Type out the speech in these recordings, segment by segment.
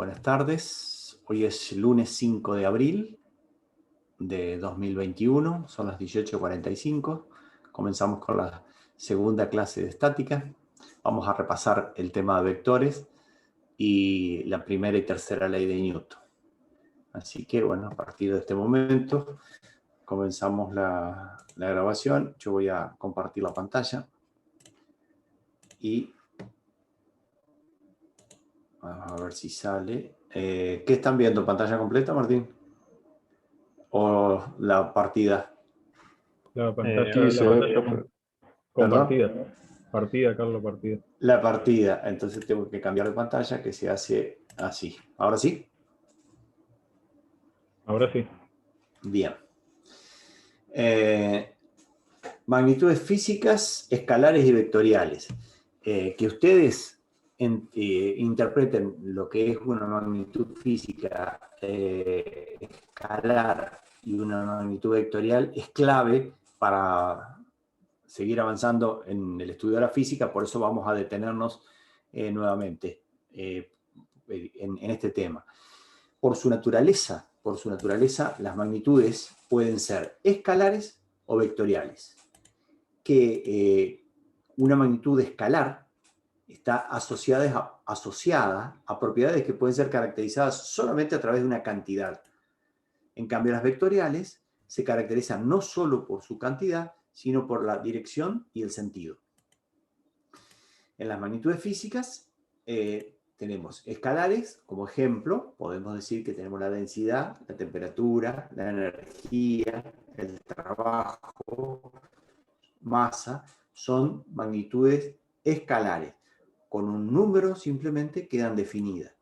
Buenas tardes. Hoy es lunes 5 de abril de 2021. Son las 18:45. Comenzamos con la segunda clase de estática. Vamos a repasar el tema de vectores y la primera y tercera ley de Newton. Así que, bueno, a partir de este momento comenzamos la grabación. Yo voy a compartir la pantalla y vamos a ver si sale. ¿Qué están viendo? ¿Pantalla completa, Martín? ¿O la partida? La pantalla, Sí, se ve. compartida. ¿Perdón? Partida, Carlos, partida. La partida. Entonces tengo que cambiar de pantalla, que se hace así. ¿Ahora sí? Ahora sí. Bien. Magnitudes físicas, escalares y vectoriales. Que ustedes interpreten lo que es una magnitud física escalar y una magnitud vectorial es clave para seguir avanzando en el estudio de la física. Por eso vamos a detenernos nuevamente en este tema. Por su naturaleza, las magnitudes pueden ser escalares o vectoriales. Que una magnitud escalar está asociada a propiedades que pueden ser caracterizadas solamente a través de una cantidad. En cambio, las vectoriales se caracterizan no solo por su cantidad, sino por la dirección y el sentido. En las magnitudes físicas tenemos escalares, como ejemplo, podemos decir que tenemos la densidad, la temperatura, la energía, el trabajo, masa, son magnitudes escalares. Con un número simplemente quedan definidas.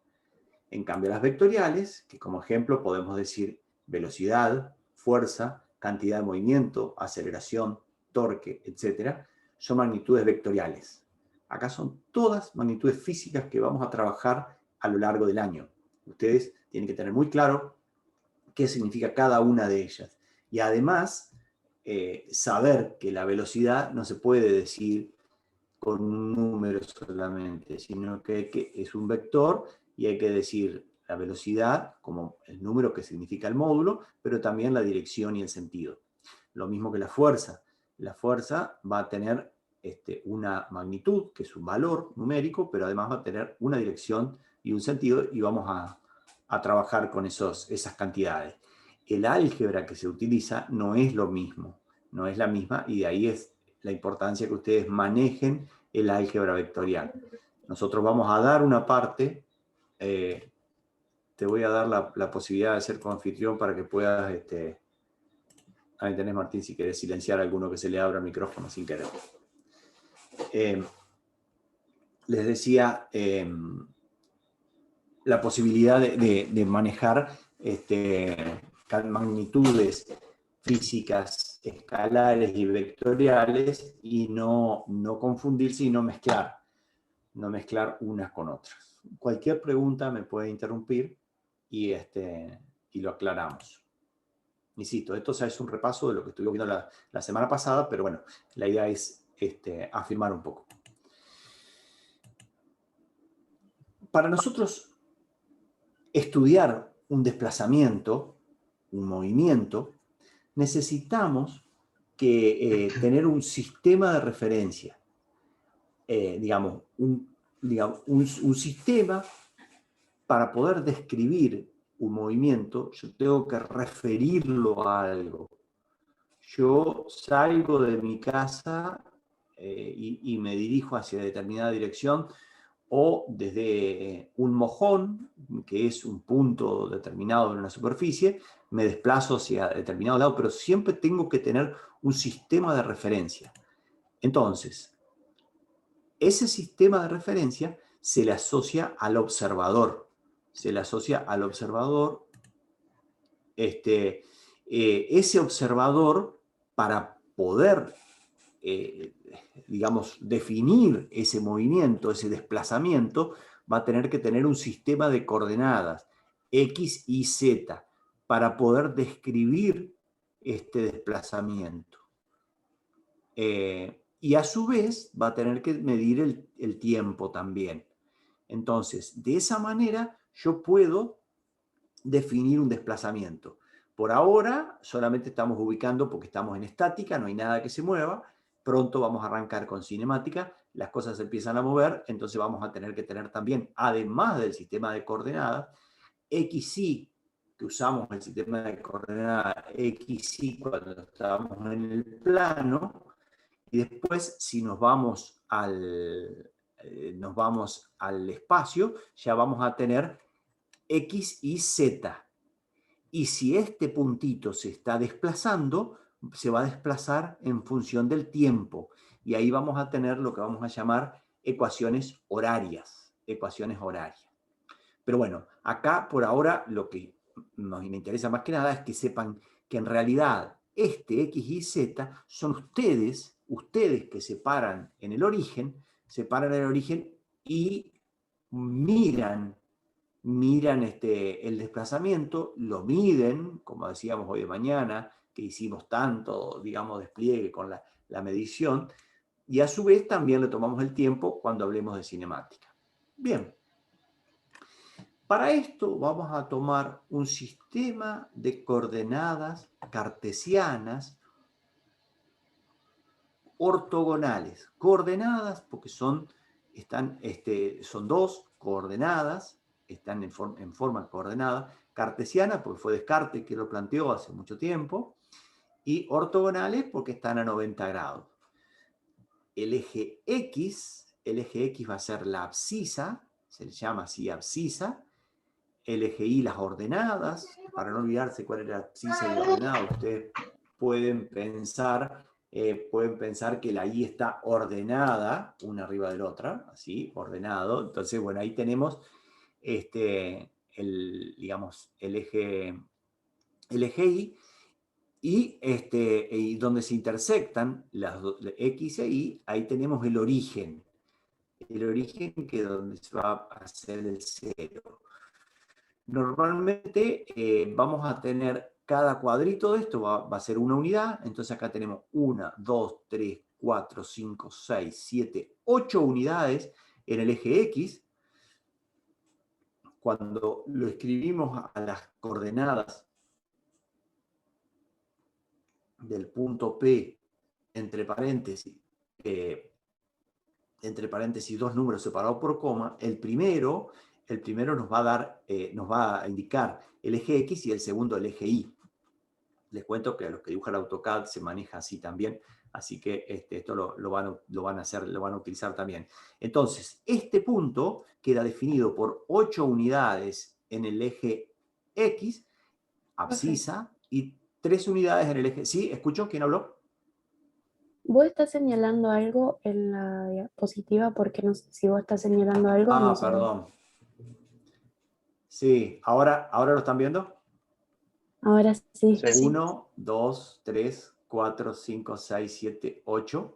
En cambio, las vectoriales, que como ejemplo podemos decir velocidad, fuerza, cantidad de movimiento, aceleración, torque, etc., son magnitudes vectoriales. Acá son todas magnitudes físicas que vamos a trabajar a lo largo del año. Ustedes tienen que tener muy claro qué significa cada una de ellas. Y además, saber que la velocidad no se puede decir con un número solamente, sino que es un vector y hay que decir la velocidad como el número que significa el módulo, pero también la dirección y el sentido. Lo mismo que la fuerza. La fuerza va a tener una magnitud, que es un valor numérico, pero además va a tener una dirección y un sentido, y vamos a trabajar con esas cantidades. El álgebra que se utiliza no es lo mismo, no es la misma, y de ahí es la importancia que ustedes manejen el álgebra vectorial. Nosotros vamos a dar una parte, te voy a dar la posibilidad de ser coanfitrión para que puedas, ahí tenés, Martín, si querés silenciar a alguno que se le abra el micrófono sin querer. Les decía la posibilidad de manejar magnitudes físicas, escalares y vectoriales y no confundirse y no mezclar unas con otras. Cualquier pregunta me puede interrumpir y lo aclaramos. Insisto, esto ya es un repaso de lo que estuvimos viendo la semana pasada, pero bueno, la idea es afirmar un poco. Para nosotros estudiar un desplazamiento, un movimiento, necesitamos tener un sistema de referencia. Digamos, un sistema para poder describir un movimiento. Yo tengo que referirlo a algo. Yo salgo de mi casa y me dirijo hacia determinada dirección, o desde un mojón, que es un punto determinado en una superficie, me desplazo hacia determinado lado, pero siempre tengo que tener un sistema de referencia. Entonces, ese sistema de referencia se le asocia al observador. Ese observador, para poder digamos, definir ese movimiento, ese desplazamiento, va a tener que tener un sistema de coordenadas X y Z para poder describir este desplazamiento. Y a su vez va a tener que medir el tiempo también. Entonces, de esa manera yo puedo definir un desplazamiento. Por ahora solamente estamos ubicando porque estamos en estática, no hay nada que se mueva. Pronto vamos a arrancar con cinemática, las cosas se empiezan a mover, entonces vamos a tener que tener también, además del sistema de coordenadas, XY, que usamos el sistema de coordenadas XY cuando estábamos en el plano, y después si nos vamos al espacio, ya vamos a tener X y Z. Y si este puntito se está desplazando, se va a desplazar en función del tiempo. Y ahí vamos a tener lo que vamos a llamar ecuaciones horarias. Ecuaciones horarias. Pero bueno, acá por ahora lo que me interesa más que nada es que sepan que en realidad este X y Z son ustedes que separan el origen y miran el desplazamiento, lo miden, como decíamos hoy de mañana, que hicimos tanto, digamos, despliegue con la medición, y a su vez también le tomamos el tiempo cuando hablemos de cinemática. Bien. Para esto vamos a tomar un sistema de coordenadas cartesianas ortogonales. Coordenadas porque son dos coordenadas, están en forma coordenada, cartesiana porque fue Descartes que lo planteó hace mucho tiempo, y ortogonales porque están a 90 grados. El eje X va a ser la abscisa, se le llama así abscisa. El eje Y las ordenadas, para no olvidarse cuál era la abscisa y la ordenada, ustedes pueden pensar que la Y está ordenada, una arriba de la otra, así, ordenado. Entonces, bueno, ahí tenemos digamos, el eje Y, y donde se intersectan las X e Y, ahí tenemos el origen. El origen que es donde se va a hacer el cero. Normalmente vamos a tener cada cuadrito de esto, va a ser una unidad, entonces acá tenemos 1, 2, 3, 4, 5, 6, 7, 8 unidades en el eje X. Cuando lo escribimos a las coordenadas del punto P, entre paréntesis, dos números separados por coma, el primero nos va a indicar el eje X y el segundo el eje Y. Les cuento que a los que dibujan AutoCAD se maneja así también, así que esto lo van a utilizar también. Entonces, este punto queda definido por 8 unidades en el eje X, abscisa, y 3 unidades en el eje... ¿Sí? ¿Escucho? ¿Quién habló? Vos estás señalando algo en la diapositiva porque no sé si vos estás señalando algo. Ah, no sé. perdón. Sí, ¿ahora lo están viendo? Ahora sí. 1, 2, 3, 4, 5, 6, 7, 8.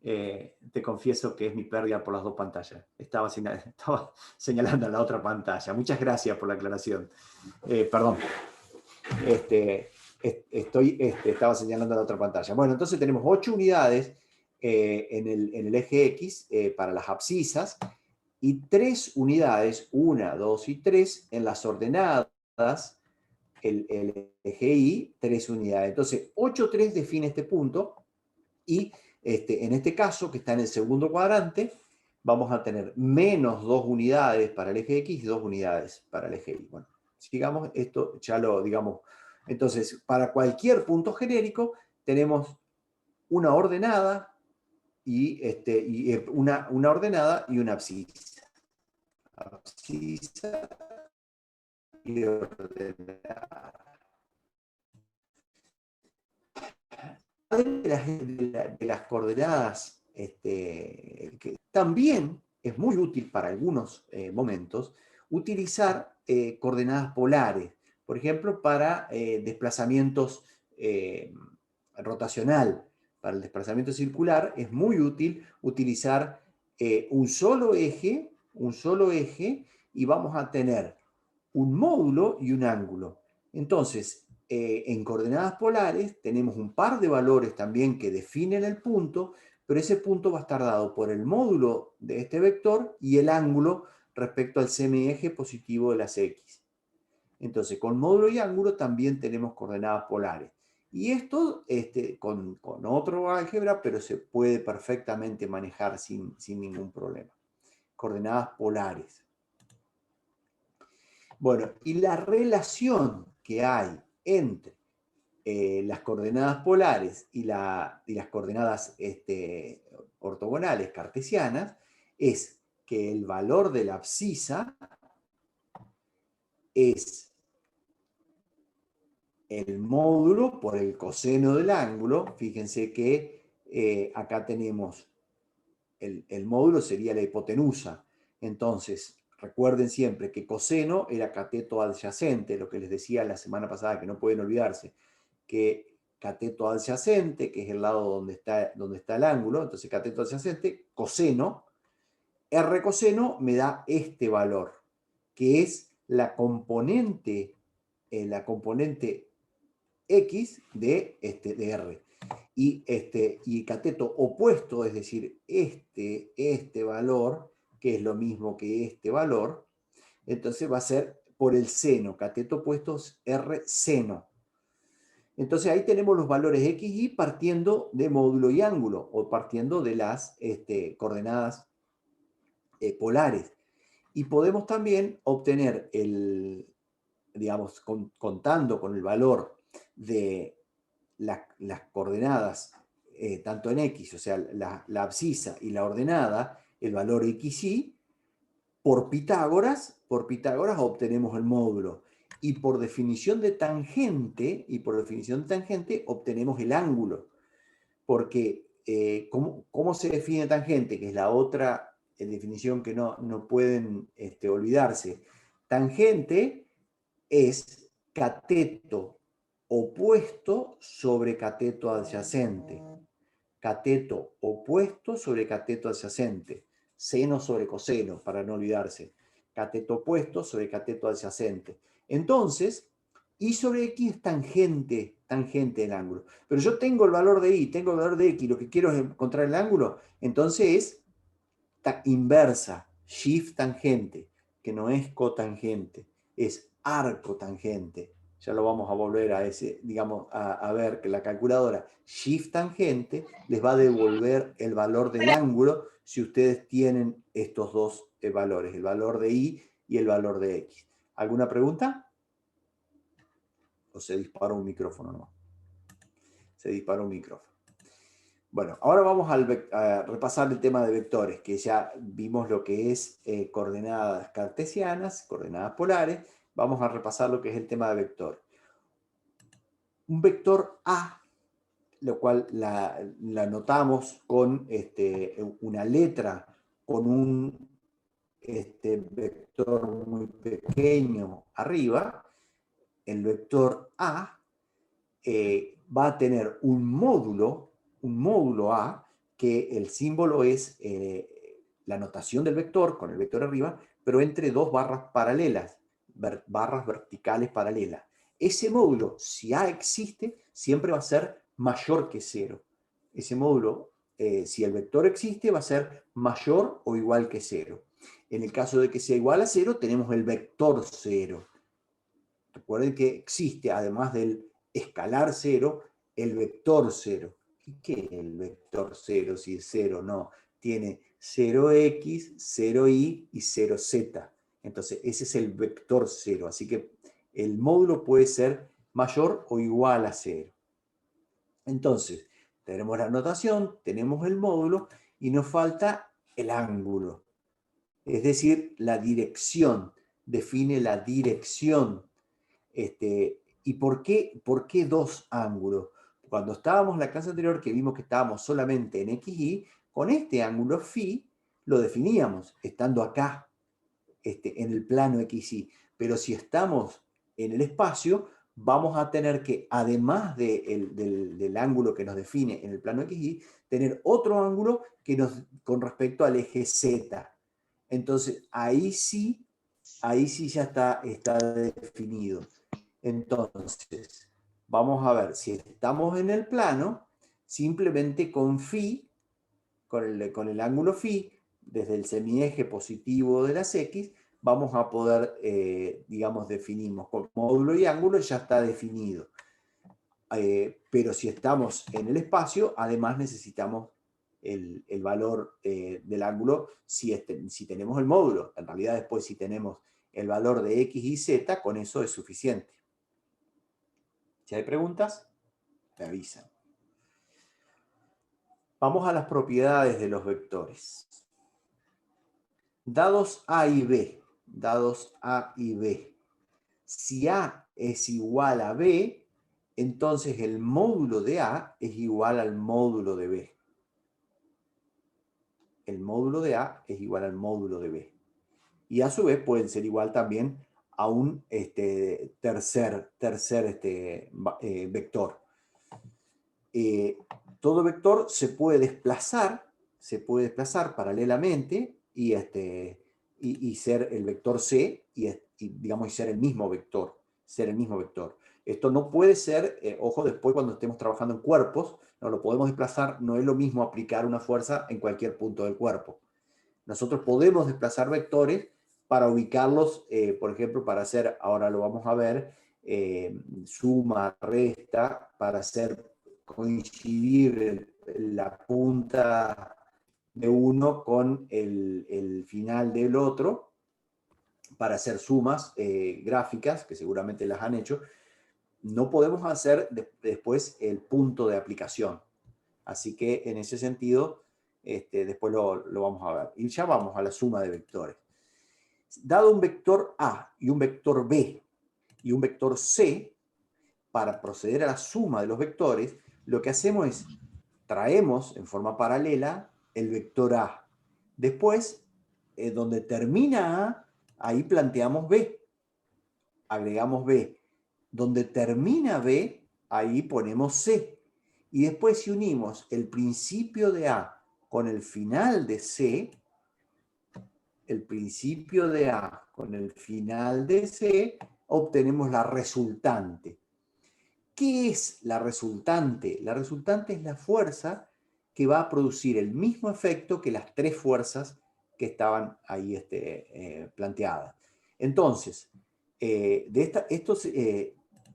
Te confieso que es mi pérdida por las dos pantallas. Estaba señalando a la otra pantalla. Muchas gracias por la aclaración. Perdón. Estaba señalando a la otra pantalla. Bueno, entonces tenemos 8 unidades en el eje X para las abscisas y 3 unidades, 1, 2 y 3, en las ordenadas, el eje Y, 3 unidades. Entonces, 8, 3 define este punto y en este caso, que está en el segundo cuadrante, vamos a tener menos 2 unidades para el eje X y 2 unidades para el eje Y. Bueno, sigamos, esto ya lo digamos. Entonces, para cualquier punto genérico, tenemos una ordenada y, una ordenada y una abscisa. Abscisa y ordenada. De las coordenadas, que también es muy útil para algunos momentos, utilizar coordenadas polares, por ejemplo, para desplazamientos rotacional. Para el desplazamiento circular es muy útil utilizar un solo eje, y vamos a tener un módulo y un ángulo. Entonces, en coordenadas polares tenemos un par de valores también que definen el punto, pero ese punto va a estar dado por el módulo de este vector y el ángulo respecto al semieje positivo de las X. Entonces, con módulo y ángulo también tenemos coordenadas polares. Y esto con otro álgebra, pero se puede perfectamente manejar sin ningún problema. Coordenadas polares. Bueno, y la relación que hay entre las coordenadas polares y las coordenadas ortogonales cartesianas es que el valor de la abscisa es el módulo por el coseno del ángulo. Fíjense que acá tenemos el módulo sería la hipotenusa. Entonces, recuerden siempre que coseno era cateto adyacente, lo que les decía la semana pasada, que no pueden olvidarse, que cateto adyacente, que es el lado donde está el ángulo, entonces cateto adyacente, coseno, R coseno me da este valor, que es la componente X de R. Y cateto opuesto, es decir, este valor, que es lo mismo que este valor, entonces va a ser por el seno, cateto opuesto es R seno. Entonces ahí tenemos los valores X y partiendo de módulo y ángulo, o partiendo de las coordenadas polares. Y podemos también obtener digamos, contando con el valor de las coordenadas, tanto en X, o sea, la abscisa y la ordenada, el valor XY, por Pitágoras obtenemos el módulo. Y por definición de tangente, obtenemos el ángulo. Porque, ¿cómo se define tangente? Que es la otra definición que no pueden olvidarse. Tangente es cateto opuesto sobre cateto adyacente. Cateto opuesto sobre cateto adyacente. Seno sobre coseno, para no olvidarse. Cateto opuesto sobre cateto adyacente. Entonces, y sobre X es tangente del ángulo. Pero yo tengo el valor de Y, tengo el valor de X, lo que quiero es encontrar el ángulo, entonces es inversa, shift tangente, que no es cotangente, es arco tangente. Ya lo vamos a volver a digamos, a ver que la calculadora shift tangente les va a devolver el valor del ángulo si ustedes tienen estos dos valores, el valor de Y y el valor de X. ¿Alguna pregunta? ¿O se disparó un micrófono? No. Se disparó un micrófono. Bueno, ahora vamos a repasar el tema de vectores, que ya vimos lo que es coordenadas cartesianas, coordenadas polares. Vamos a repasar lo que es el tema de vector. Un vector A, lo cual la anotamos con una letra, con un vector muy pequeño arriba. El vector A va a tener un módulo A, que el símbolo es la notación del vector, con el vector arriba, pero entre dos barras paralelas, barras verticales paralelas. Ese módulo, si A existe, siempre va a ser mayor que 0. Ese módulo, si el vector existe, va a ser mayor o igual que 0. En el caso de que sea igual a 0, tenemos el vector 0. Recuerden que existe, además del escalar 0, el vector 0. ¿Y qué es el vector 0 si es 0? No, tiene 0x, 0y y 0z. Entonces, ese es el vector 0. Así que el módulo puede ser mayor o igual a 0. Entonces, tenemos la notación, tenemos el módulo y nos falta el ángulo. Es decir, la dirección. Define la dirección. ¿Y por qué dos ángulos? Cuando estábamos en la clase anterior, que vimos que estábamos solamente en XY, con este ángulo phi lo definíamos, estando acá, en el plano XY. Pero si estamos en el espacio, vamos a tener que, además del ángulo que nos define en el plano XY, tener otro ángulo con respecto al eje Z. Entonces, ahí sí ya está definido. Entonces, vamos a ver, si estamos en el plano, simplemente con phi, con el ángulo phi, desde el semieje positivo de las X, vamos a poder, digamos, definimos con módulo y ángulo, ya está definido. Pero si estamos en el espacio, además necesitamos el valor del ángulo si tenemos el módulo. En realidad después si tenemos el valor de X y Z, con eso es suficiente. Si hay preguntas, me avisan. Vamos a las propiedades de los vectores. Dados A y B, dados A y B. Si A es igual a B, entonces el módulo de A es igual al módulo de B. El módulo de A es igual al módulo de B. Y a su vez pueden ser igual también a un tercer vector. Todo vector se puede desplazar paralelamente y ser el vector C digamos, y ser el mismo vector. Esto no puede ser, ojo, después cuando estemos trabajando en cuerpos, no lo podemos desplazar, no es lo mismo aplicar una fuerza en cualquier punto del cuerpo. Nosotros podemos desplazar vectores para ubicarlos, por ejemplo, para hacer, ahora lo vamos a ver, suma, resta, para hacer coincidir la punta de uno con el final del otro, para hacer sumas gráficas, que seguramente las han hecho. No podemos hacer después el punto de aplicación. Así que en ese sentido, después lo vamos a ver. Y ya vamos a la suma de vectores. Dado un vector A y un vector B y un vector C, para proceder a la suma de los vectores, lo que hacemos es traemos en forma paralela el vector A. Después, donde termina A, ahí planteamos B. Agregamos B. Donde termina B, ahí ponemos C. Y después si unimos el principio de A con el final de C, el principio de A con el final de C, obtenemos la resultante. ¿Qué es la resultante? La resultante es la fuerza que va a producir el mismo efecto que las tres fuerzas que estaban ahí planteadas. Entonces,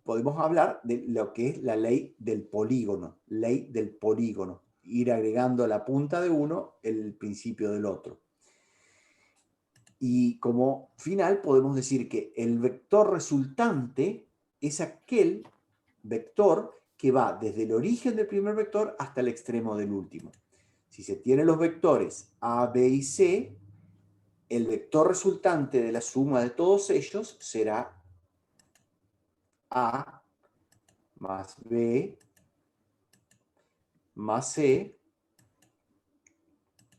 podemos hablar de lo que es la ley del polígono. Ir agregando a la punta de uno el principio del otro. Y como final podemos decir que el vector resultante es aquel vector que va desde el origen del primer vector hasta el extremo del último. Si se tienen los vectores A, B y C, el vector resultante de la suma de todos ellos será A más B más C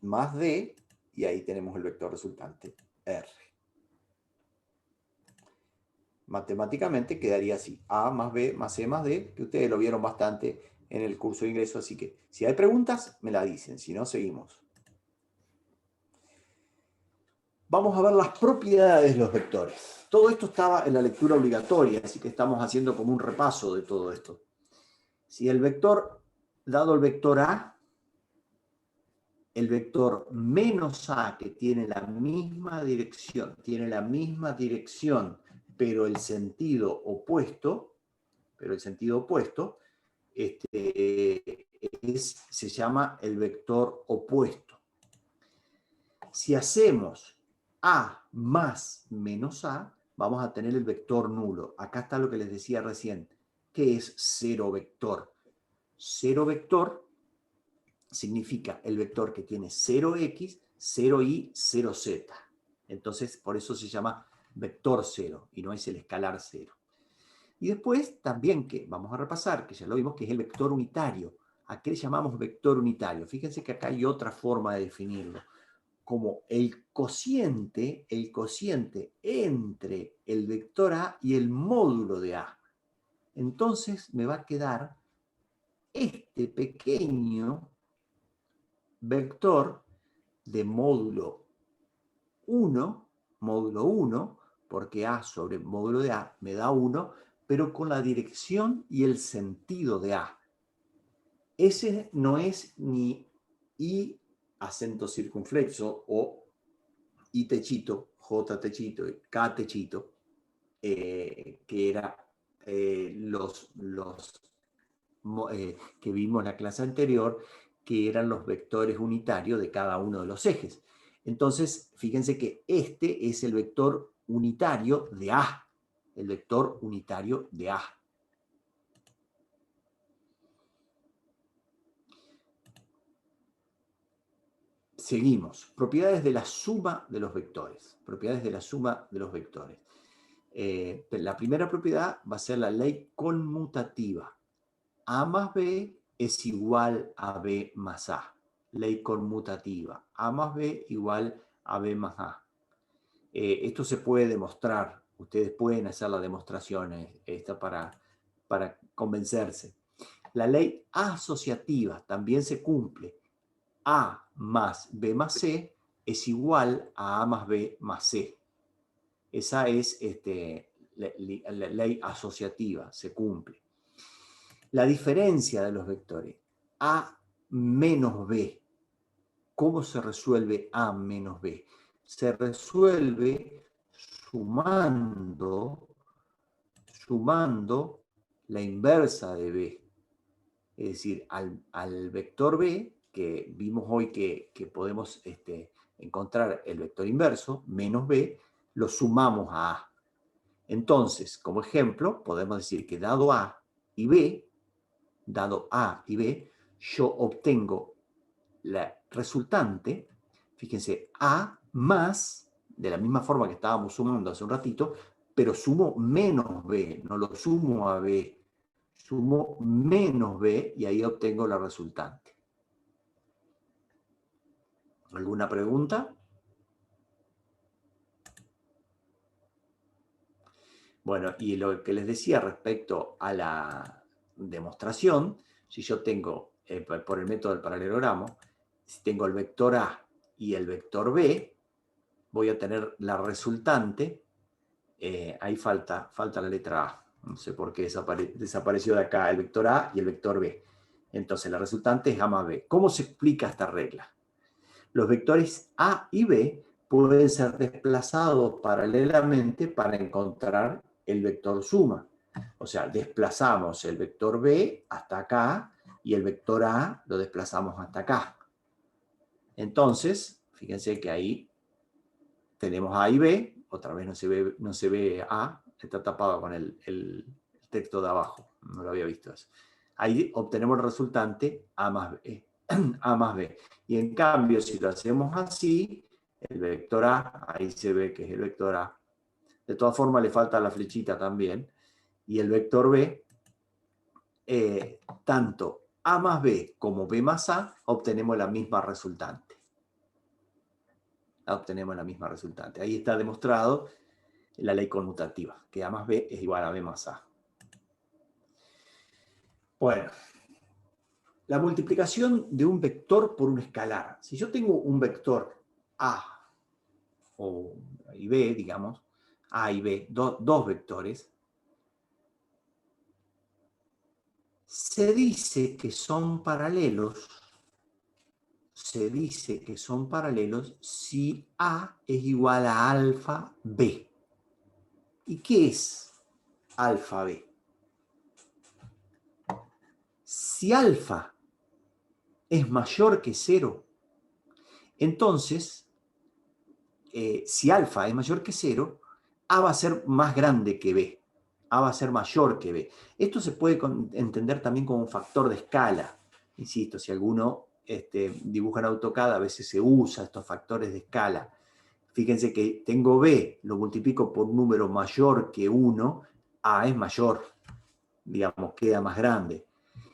más D, y ahí tenemos el vector resultante R. Matemáticamente quedaría así, A más B más C más D, que ustedes lo vieron bastante en el curso de ingreso, así que si hay preguntas, me la dicen, si no, seguimos. Vamos a ver las propiedades de los vectores. Todo esto estaba en la lectura obligatoria, así que estamos haciendo como un repaso de todo esto. Si el vector, dado el vector A, el vector menos A, que tiene la misma dirección, pero el sentido opuesto, se llama el vector opuesto. Si hacemos A más menos A, vamos a tener el vector nulo. Acá está lo que les decía recién. ¿Qué es cero vector? Cero vector significa el vector que tiene 0x, 0y, 0z. Entonces, por eso se llama vector cero y no es el escalar cero. Y después también que vamos a repasar, que ya lo vimos, que es el vector unitario. ¿A qué le llamamos vector unitario? Fíjense que acá hay otra forma de definirlo. Como el cociente entre el vector A y el módulo de A. Entonces me va a quedar este pequeño vector de módulo 1, porque A sobre módulo de A me da 1, pero con la dirección y el sentido de A. Ese no es ni Y acento circunflexo o I techito, J techito, K techito, que era que vimos en la clase anterior, que eran los vectores unitarios de cada uno de los ejes. Entonces, fíjense que este es el vector unitario de A, el vector unitario de A. Seguimos. Propiedades de la suma de los vectores. Propiedades de la suma de los vectores. La primera propiedad va a ser la ley conmutativa. A más B es igual a B más A. Ley conmutativa. A más B igual a B más A. Esto se puede demostrar. Ustedes pueden hacer las demostraciones para convencerse. La ley asociativa también se cumple. A más B más C es igual a más B más C. Esa es la ley asociativa, se cumple. La diferencia de los vectores, A menos B. ¿Cómo se resuelve A menos B? Se resuelve sumando la inversa de B. Es decir, al vector B, que vimos hoy que podemos encontrar el vector inverso, menos B, lo sumamos a A. Entonces, como ejemplo, podemos decir que dado A y B, yo obtengo la resultante, fíjense, A más, de la misma forma que estábamos sumando hace un ratito, pero sumo menos B, no lo sumo a B, sumo menos B y ahí obtengo la resultante. ¿Alguna pregunta? Bueno, y lo que les decía respecto a la demostración, si yo tengo, por el método del paralelogramo, si tengo el vector A y el vector B, voy a tener la resultante, ahí falta la letra A, no sé por qué desapareció de acá el vector A y el vector B. Entonces la resultante es A más B. ¿Cómo se explica esta regla? Los vectores A y B pueden ser desplazados paralelamente para encontrar el vector suma. O sea, desplazamos el vector B hasta acá y el vector A lo desplazamos hasta acá. Entonces, fíjense que ahí tenemos A y B, otra vez no se ve A, está tapado con el texto de abajo, no lo había visto eso. Ahí obtenemos el resultante A más B. A más B. Y en cambio, si lo hacemos así, el vector A, ahí se ve que es el vector A. De todas formas, le falta la flechita también. Y el vector B, tanto A más B como B más A, obtenemos la misma resultante. Obtenemos la misma resultante. Ahí está demostrado la ley conmutativa, que A más B es igual a B más A. Bueno. La multiplicación de un vector por un escalar. Si yo tengo un vector A y B, digamos, A y B, dos vectores, se dice que son paralelos. Se dice que son paralelos si A es igual a alfa B. ¿Y qué es alfa B? Si alfa es mayor que 0, entonces, si alfa es mayor que 0, A va a ser más grande que B. A va a ser mayor que B. Esto se puede entender también como un factor de escala. Insisto, si alguno dibuja en AutoCAD, a veces se usa estos factores de escala. Fíjense que tengo B, lo multiplico por un número mayor que 1, A es mayor, digamos, queda más grande.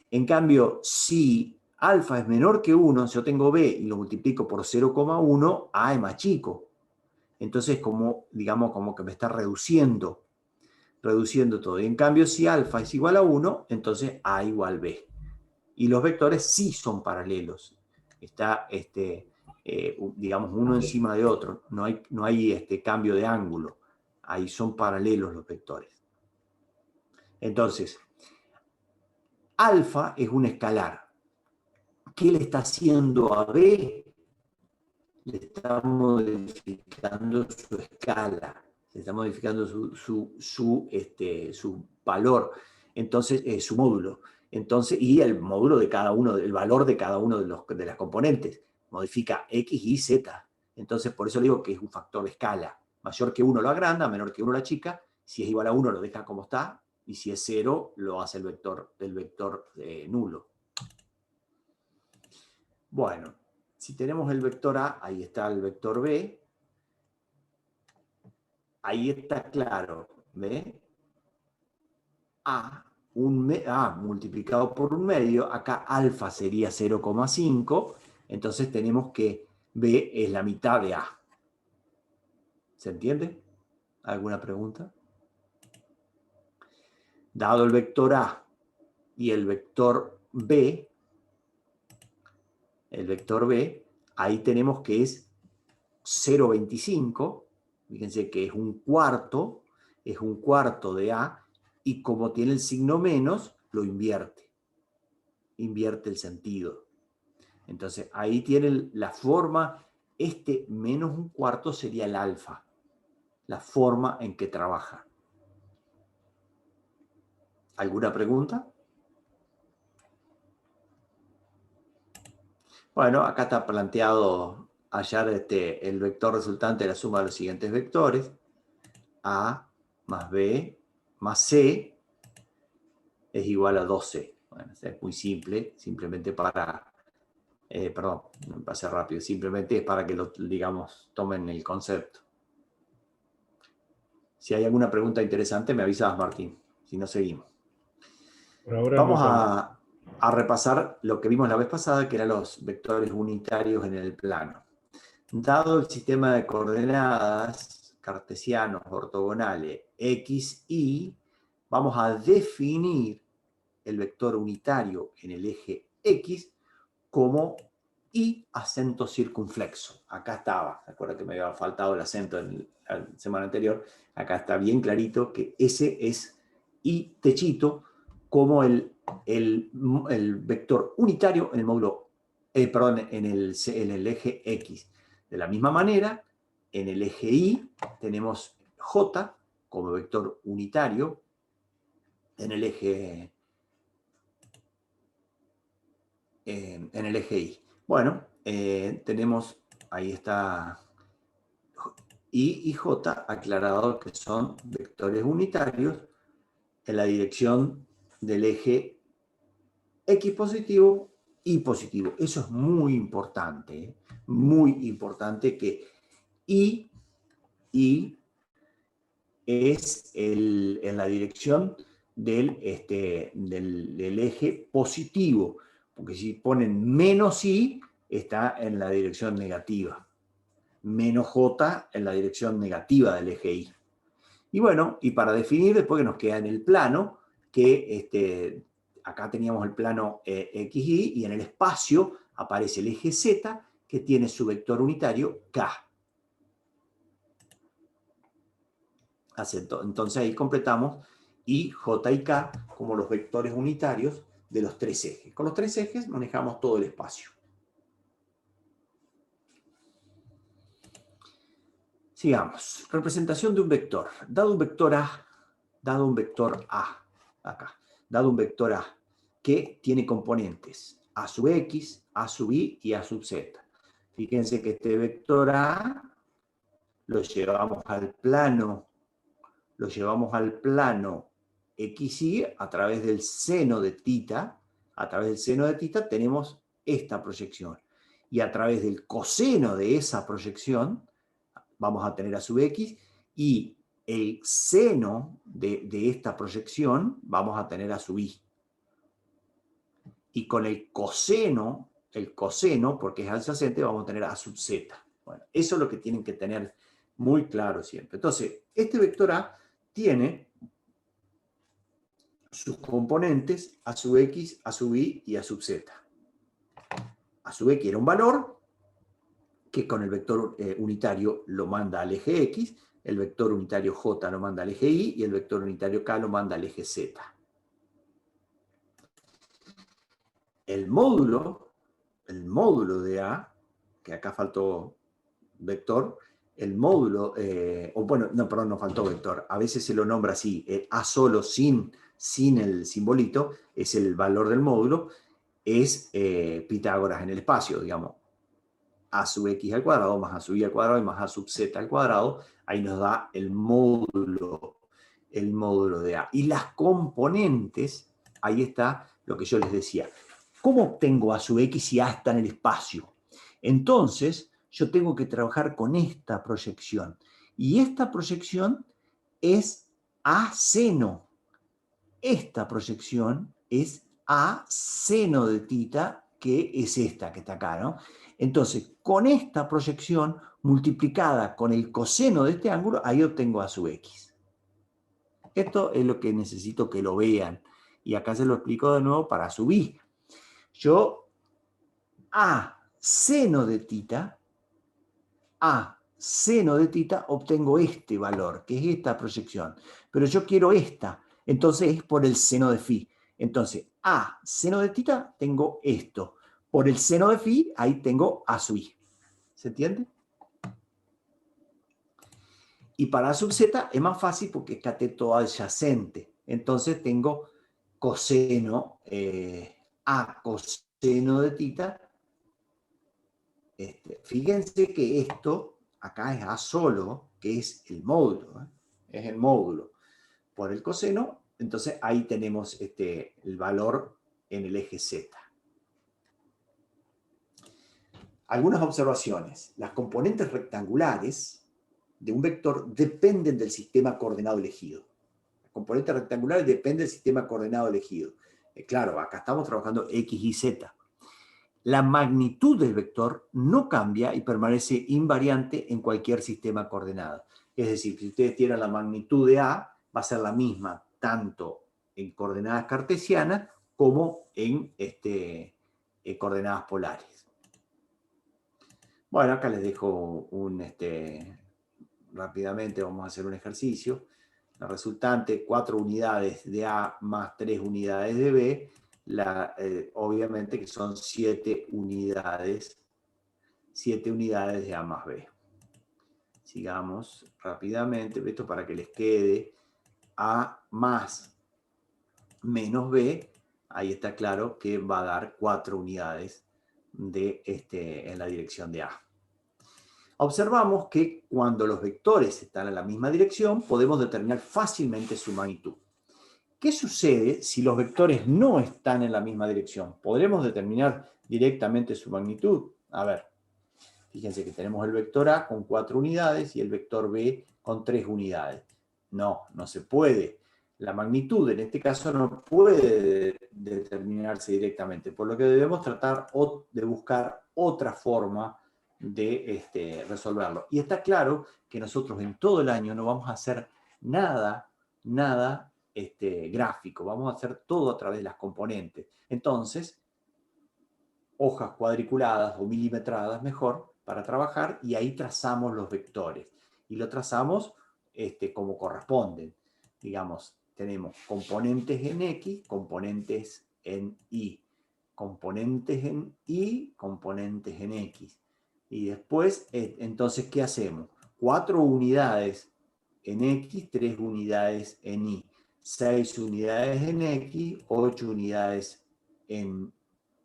En cambio, si alfa es menor que 1, si yo tengo B y lo multiplico por 0,1, A es más chico. Entonces, digamos, como que me está reduciendo todo. Y en cambio, si alfa es igual a 1, entonces A igual B. Y los vectores sí son paralelos. Está, digamos, uno encima de otro. No hay cambio de ángulo. Ahí son paralelos los vectores. Entonces, alfa es un escalar. ¿Qué le está haciendo a B? le está modificando su escala, le está modificando su valor, entonces su módulo. Entonces, y el módulo de cada uno, el valor de cada uno de las componentes, modifica X, Y, Z. Entonces, por eso digo que es un factor de escala. Mayor que 1 lo agranda, menor que 1 lo achica. Si es igual a 1 lo deja como está, y si es 0 lo hace el vector nulo. Bueno, si tenemos el vector A, ahí está el vector B. Ahí está claro, ¿ve? A multiplicado por un medio, acá alfa sería 0,5, entonces tenemos que B es la mitad de A. ¿Se entiende? ¿Alguna pregunta? Dado el vector A y el vector B, ahí tenemos que es 0,25, fíjense que es un cuarto de A, y como tiene el signo menos, lo invierte el sentido. Entonces ahí tiene la forma, menos un cuarto sería el alfa, la forma en que trabaja. ¿Alguna pregunta? Bueno, acá está planteado hallar el vector resultante de la suma de los siguientes vectores. A más B más C es igual a 2C. Bueno, es muy simple, simplemente para... perdón, me pasé rápido. Simplemente es para que lo, digamos, tomen el concepto. Si hay alguna pregunta interesante, me avisas, Martín. Si no, seguimos. Por ahora Vamos no tengo. a repasar lo que vimos la vez pasada, que eran los vectores unitarios en el plano. Dado el sistema de coordenadas cartesianos ortogonales x, y, vamos a definir el vector unitario en el eje x como y acento circunflexo. Acá estaba, ¿se acuerdan que me había faltado el acento en la semana anterior? Acá está bien clarito que ese es y techito como el vector unitario en el módulo, perdón, en el eje x. De la misma manera, en el eje y tenemos j como vector unitario en el eje y. Bueno, tenemos, ahí está I y J aclarado que son vectores unitarios en la dirección del eje X positivo y positivo. Eso es muy importante que I es en la dirección del eje positivo, porque si ponen menos I, está en la dirección negativa. Menos J en la dirección negativa del eje Y. Y bueno, y para definir, después que nos queda en el plano, que acá teníamos el plano XY, y en el espacio aparece el eje Z, que tiene su vector unitario K. Entonces ahí completamos I, J y K como los vectores unitarios de los tres ejes. Con los tres ejes manejamos todo el espacio. Sigamos. Representación de un vector. Dado un vector A, acá, dado un vector A que tiene componentes A sub X, A sub Y y A sub Z. Fíjense que este vector A lo llevamos al plano XY a través del seno de tita. A través del seno de tita tenemos esta proyección. Y a través del coseno de esa proyección vamos a tener A sub X, y el seno de esta proyección vamos a tener A sub Y. Y con el coseno, porque es adyacente, vamos a tener A sub Z. Bueno, eso es lo que tienen que tener muy claro siempre. Entonces, este vector A tiene sus componentes A sub X, A sub Y y A sub Z. A sub X era un valor que con el vector unitario lo manda al eje X, el vector unitario J lo manda al eje Y y el vector unitario K lo manda al eje Z. El módulo de A, que acá faltó vector, el módulo, o bueno, no, perdón, nos faltó vector, a veces se lo nombra así, A solo sin el simbolito, es el valor del módulo, es Pitágoras en el espacio, digamos, a sub x al cuadrado más a sub y al cuadrado y más a sub z al cuadrado, ahí nos da el módulo de A. Y las componentes, ahí está lo que yo les decía. ¿Cómo obtengo a sub x si A está en el espacio? Entonces, yo tengo que trabajar con esta proyección. Y esta proyección es A seno. Esta proyección es A seno de tita, que es esta que está acá, ¿no? Entonces, con esta proyección multiplicada con el coseno de este ángulo, ahí obtengo A sub x. Esto es lo que necesito que lo vean. Y acá se lo explico de nuevo para subir. Yo, A seno de tita, obtengo este valor, que es esta proyección. Pero yo quiero esta, entonces es por el seno de phi. Entonces, A seno de tita, tengo esto. Por el seno de phi, ahí tengo A sub i. ¿Se entiende? Y para A sub z es más fácil porque es cateto adyacente. Entonces tengo coseno, A coseno de tita. Fíjense que esto acá es A solo, que es el módulo. Es el módulo por el coseno. Entonces ahí tenemos el valor en el eje Z. Algunas observaciones. Las componentes rectangulares de un vector dependen del sistema coordenado elegido. Las componentes rectangulares dependen del sistema coordenado elegido. Claro, acá estamos trabajando X y Z. La magnitud del vector no cambia y permanece invariante en cualquier sistema coordenado. Es decir, si ustedes tienen la magnitud de A, va a ser la misma tanto en coordenadas cartesianas como en coordenadas polares. Bueno, acá les dejo rápidamente vamos a hacer un ejercicio. La resultante, 4 unidades de A más 3 unidades de B, obviamente que son 7 unidades de A más B. Sigamos rápidamente, esto para que les quede A más menos B, ahí está claro que va a dar 4 unidades en la dirección de A. Observamos que cuando los vectores están en la misma dirección, podemos determinar fácilmente su magnitud. ¿Qué sucede si los vectores no están en la misma dirección? ¿Podremos determinar directamente su magnitud? A ver, fíjense que tenemos el vector A con 4 unidades y el vector B con 3 unidades. No, no se puede. La magnitud en este caso no puede determinarse directamente, por lo que debemos tratar de buscar otra forma de resolverlo. Y está claro que nosotros en todo el año no vamos a hacer nada gráfico, vamos a hacer todo a través de las componentes. Entonces, hojas cuadriculadas o milimetradas mejor para trabajar y ahí trazamos los vectores. Y lo trazamos como corresponden. Digamos, tenemos componentes en X, componentes en Y, componentes en Y, componentes en X. Y después, entonces, ¿qué hacemos? 4 unidades en X, 3 unidades en Y, 6 unidades en X, 8 unidades en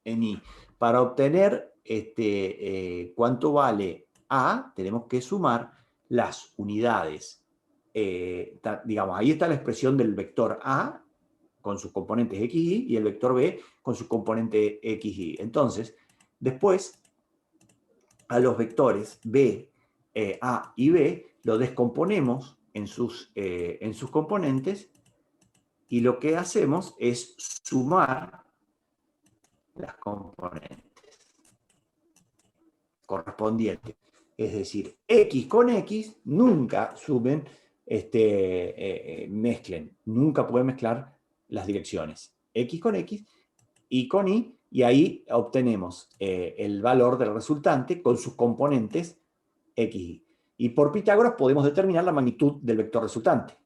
Y. Para obtener cuánto vale A, tenemos que sumar las unidades. Digamos, ahí está la expresión del vector A con sus componentes X, Y, y el vector B con su componente X, Y. Entonces, después, a los vectores B, A y B, lo descomponemos en sus componentes y lo que hacemos es sumar las componentes correspondientes. Es decir, X con X nunca sumen, mezclen, nunca pueden mezclar las direcciones. X con X, Y con Y, y ahí obtenemos el valor del resultante con sus componentes X, Y. Y por Pitágoras podemos determinar la magnitud del vector resultante.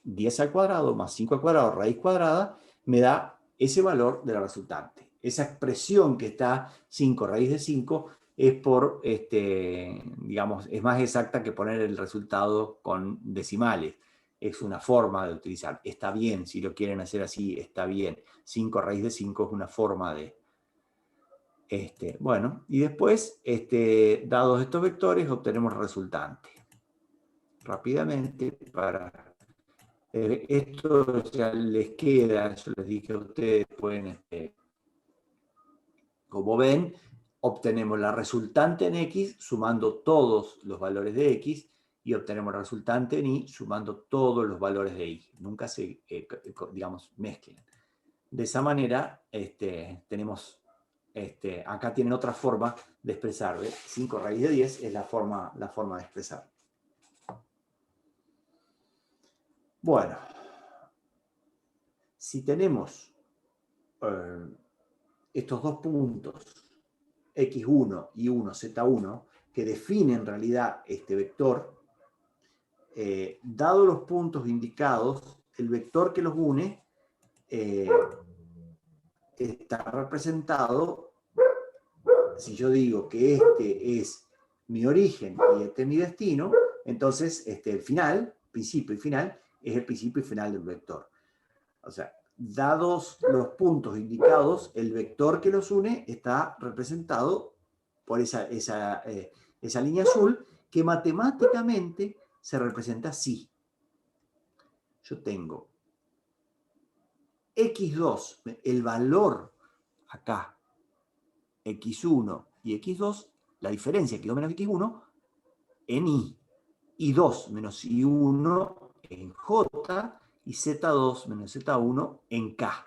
10 al cuadrado más 5 al cuadrado raíz cuadrada me da ese valor de la resultante. Esa expresión que está 5 raíz de 5 es por, digamos, es más exacta que poner el resultado con decimales. Es una forma de utilizar. Está bien, si lo quieren hacer así, está bien. 5 raíz de 5 es una forma de... bueno, y después, dados estos vectores, obtenemos resultante. Rápidamente, para... esto ya les queda, yo les dije a ustedes, pueden, como ven, obtenemos la resultante en X sumando todos los valores de X y obtenemos la resultante en Y sumando todos los valores de Y. Nunca se, digamos, mezclan. De esa manera, tenemos, acá tienen otra forma de expresar, ¿ves? 5 raíz de 10 es la forma de expresar. Bueno, si tenemos estos dos puntos, x1 y 1, z1, que definen en realidad este vector, dado los puntos indicados, el vector que los une está representado, si yo digo que este es mi origen y este es mi destino, entonces el final, principio y final, es el principio y final del vector. O sea, dados los puntos indicados, el vector que los une está representado por esa línea azul, que matemáticamente se representa así. Yo tengo x2, el valor acá, x1 y x2, la diferencia x2 menos x1 en y, y2 menos y1 en j, y z2 menos z1 en k.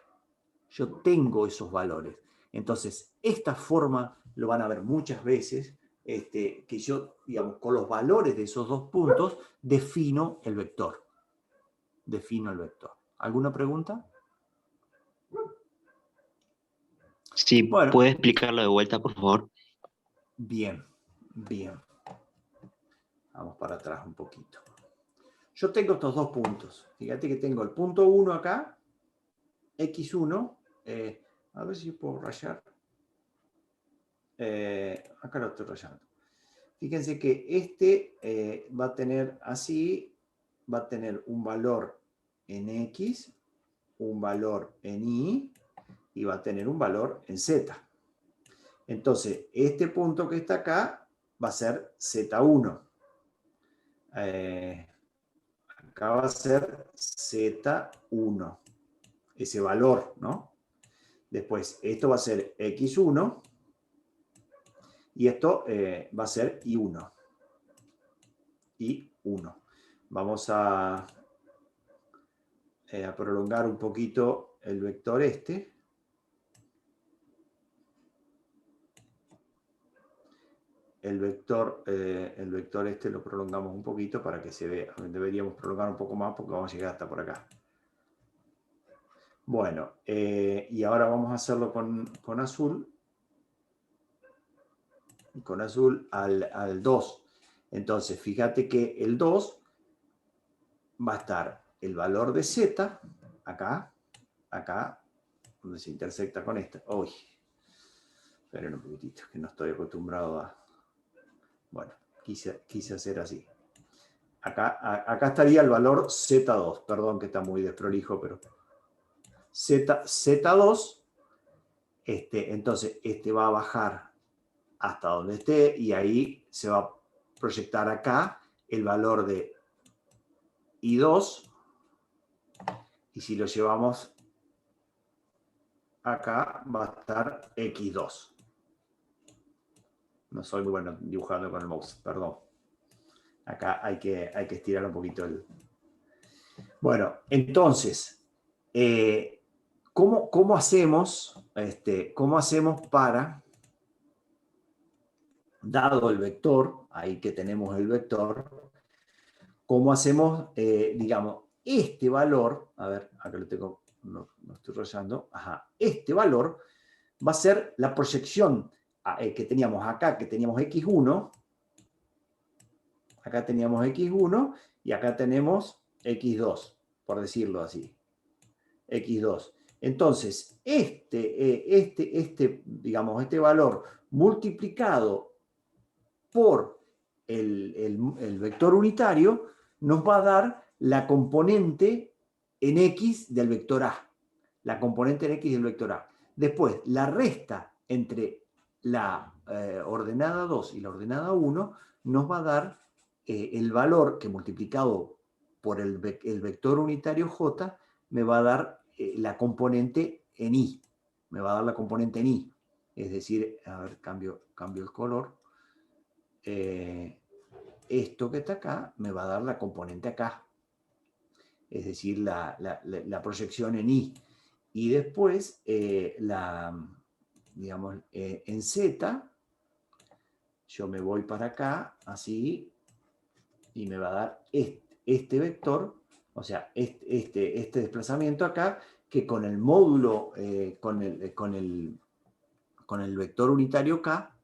Yo tengo esos valores. Entonces, esta forma lo van a ver muchas veces, que yo, digamos, con los valores de esos dos puntos, defino el vector. Defino el vector. ¿Alguna pregunta? Sí, Bueno, ¿puede explicarlo de vuelta, por favor? bien, bien. Vamos para atrás un poquito. Yo tengo estos dos puntos. Fíjate que tengo el punto 1 acá, x1. A ver si puedo rayar. Acá lo estoy rayando. Fíjense que va a tener así, va a tener un valor en X, un valor en Y y va a tener un valor en Z. Entonces, este punto que está acá va a ser Z1. Acá va a ser Z1. Ese valor, ¿no? Después, esto va a ser X1 y esto va a ser Y1. Y1. Vamos a prolongar un poquito el vector este. El vector este lo prolongamos un poquito para que se vea. Deberíamos prolongar un poco más porque vamos a llegar hasta por acá. Bueno, y ahora vamos a hacerlo con azul. Con azul al 2. Entonces, fíjate que el 2 va a estar el valor de z, acá, donde se intersecta con esta. Uy, esperen un poquitito, que no estoy acostumbrado a... Bueno, quise hacer así. Acá estaría el valor Z2. Perdón que está muy desprolijo, pero... Z2, entonces va a bajar hasta donde esté y ahí se va a proyectar acá el valor de I2. Y si lo llevamos acá, va a estar X2. No soy muy bueno dibujando con el mouse, perdón. Acá hay que estirar un poquito el... Bueno, entonces, ¿cómo hacemos para, dado el vector, ahí que tenemos el vector, cómo hacemos, digamos, este valor, a ver, acá lo tengo, no estoy rayando, ajá, este valor va a ser la proyección que teníamos acá, que teníamos x1, acá teníamos x1 y acá tenemos x2, por decirlo así, x2. Entonces, digamos, este valor multiplicado por el vector unitario nos va a dar la componente en X del vector A. La componente en X del vector A. Después, la resta entre la ordenada 2 y la ordenada 1 nos va a dar el valor que multiplicado por el vector unitario J me va a dar la componente en I. Me va a dar la componente en I. Es decir, a ver, cambio el color. Esto que está acá me va a dar la componente acá. Es decir, la proyección en I. Y después, digamos, en Z, yo me voy para acá, así, y me va a dar este vector, o sea, este desplazamiento acá, que con el módulo, con el vector unitario K,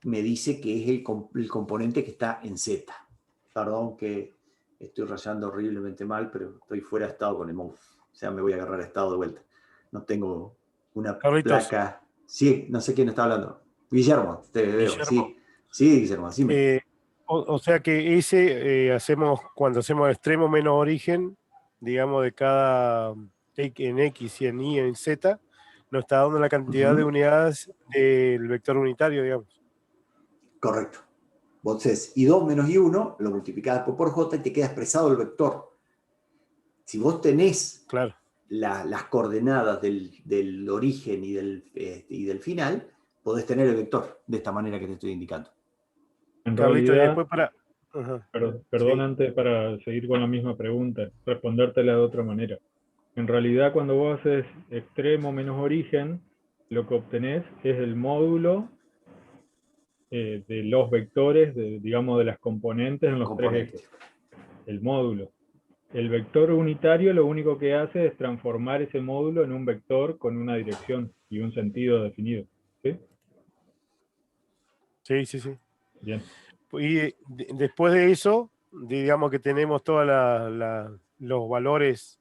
me dice que es el componente que está en Z. Perdón que estoy rayando horriblemente mal, pero estoy fuera de estado con el mouse. O sea, me voy a agarrar a estado de vuelta. No tengo una Carlitos. placa. Sí, no sé quién está hablando. Guillermo, te veo. Guillermo. Sí, Guillermo, decime. O sea que cuando hacemos extremo menos origen, digamos, de cada en X y en Y en Z, nos está dando la cantidad de unidades del vector unitario, digamos. Correcto. Vos haces I2 menos I1, lo multiplicás después por J y te queda expresado el vector. Si vos tenés claro, las coordenadas del origen y del final, podés tener el vector de esta manera que te estoy indicando. En Carlito, realidad, y después para... Perdón, sí. Antes, para seguir con la misma pregunta, respondértela de otra manera. En realidad, cuando vos haces extremo menos origen, lo que obtenés es el módulo de los vectores, digamos, de las componentes en los tres ejes. El módulo. El vector unitario lo único que hace es transformar ese módulo en un vector con una dirección y un sentido definido. ¿Sí? Sí. Bien. Y después de eso, digamos que tenemos todos los valores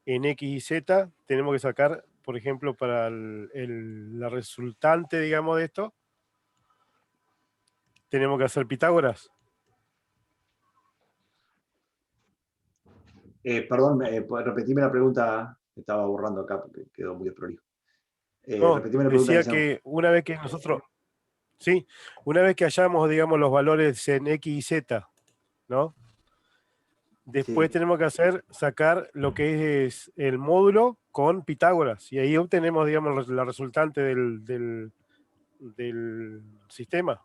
en X y Z, tenemos que sacar, por ejemplo, para la resultante, digamos, de esto, tenemos que hacer Pitágoras. Perdón, repetirme la pregunta, estaba borrando acá porque quedó muy desprolijo. Repetirme la pregunta. Decía que una vez que nosotros, sí, una vez que hayamos, digamos, los valores en X y Z, ¿no? Después tenemos que sacar lo que es el módulo con Pitágoras, y ahí obtenemos, digamos, la resultante del sistema.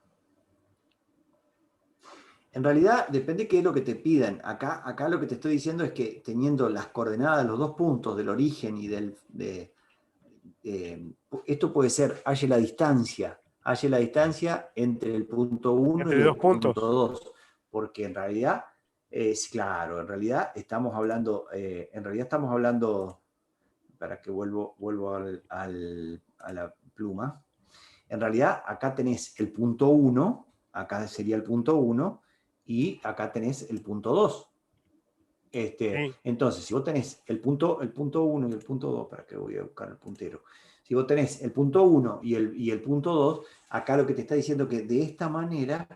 En realidad depende qué es lo que te pidan. Acá lo que te estoy diciendo es que teniendo las coordenadas, los dos puntos del origen y esto puede ser, halle la distancia entre el punto 1 y el punto 2, porque en realidad es claro, en realidad estamos hablando, para que vuelvo a la pluma. En realidad acá tenés el punto 1, acá sería el punto 1, y acá tenés el punto 2. Entonces, si vos tenés el punto 1 y el punto 2, para que voy a buscar el puntero. Si vos tenés el punto 1 y el punto 2, acá lo que te está diciendo que de esta manera,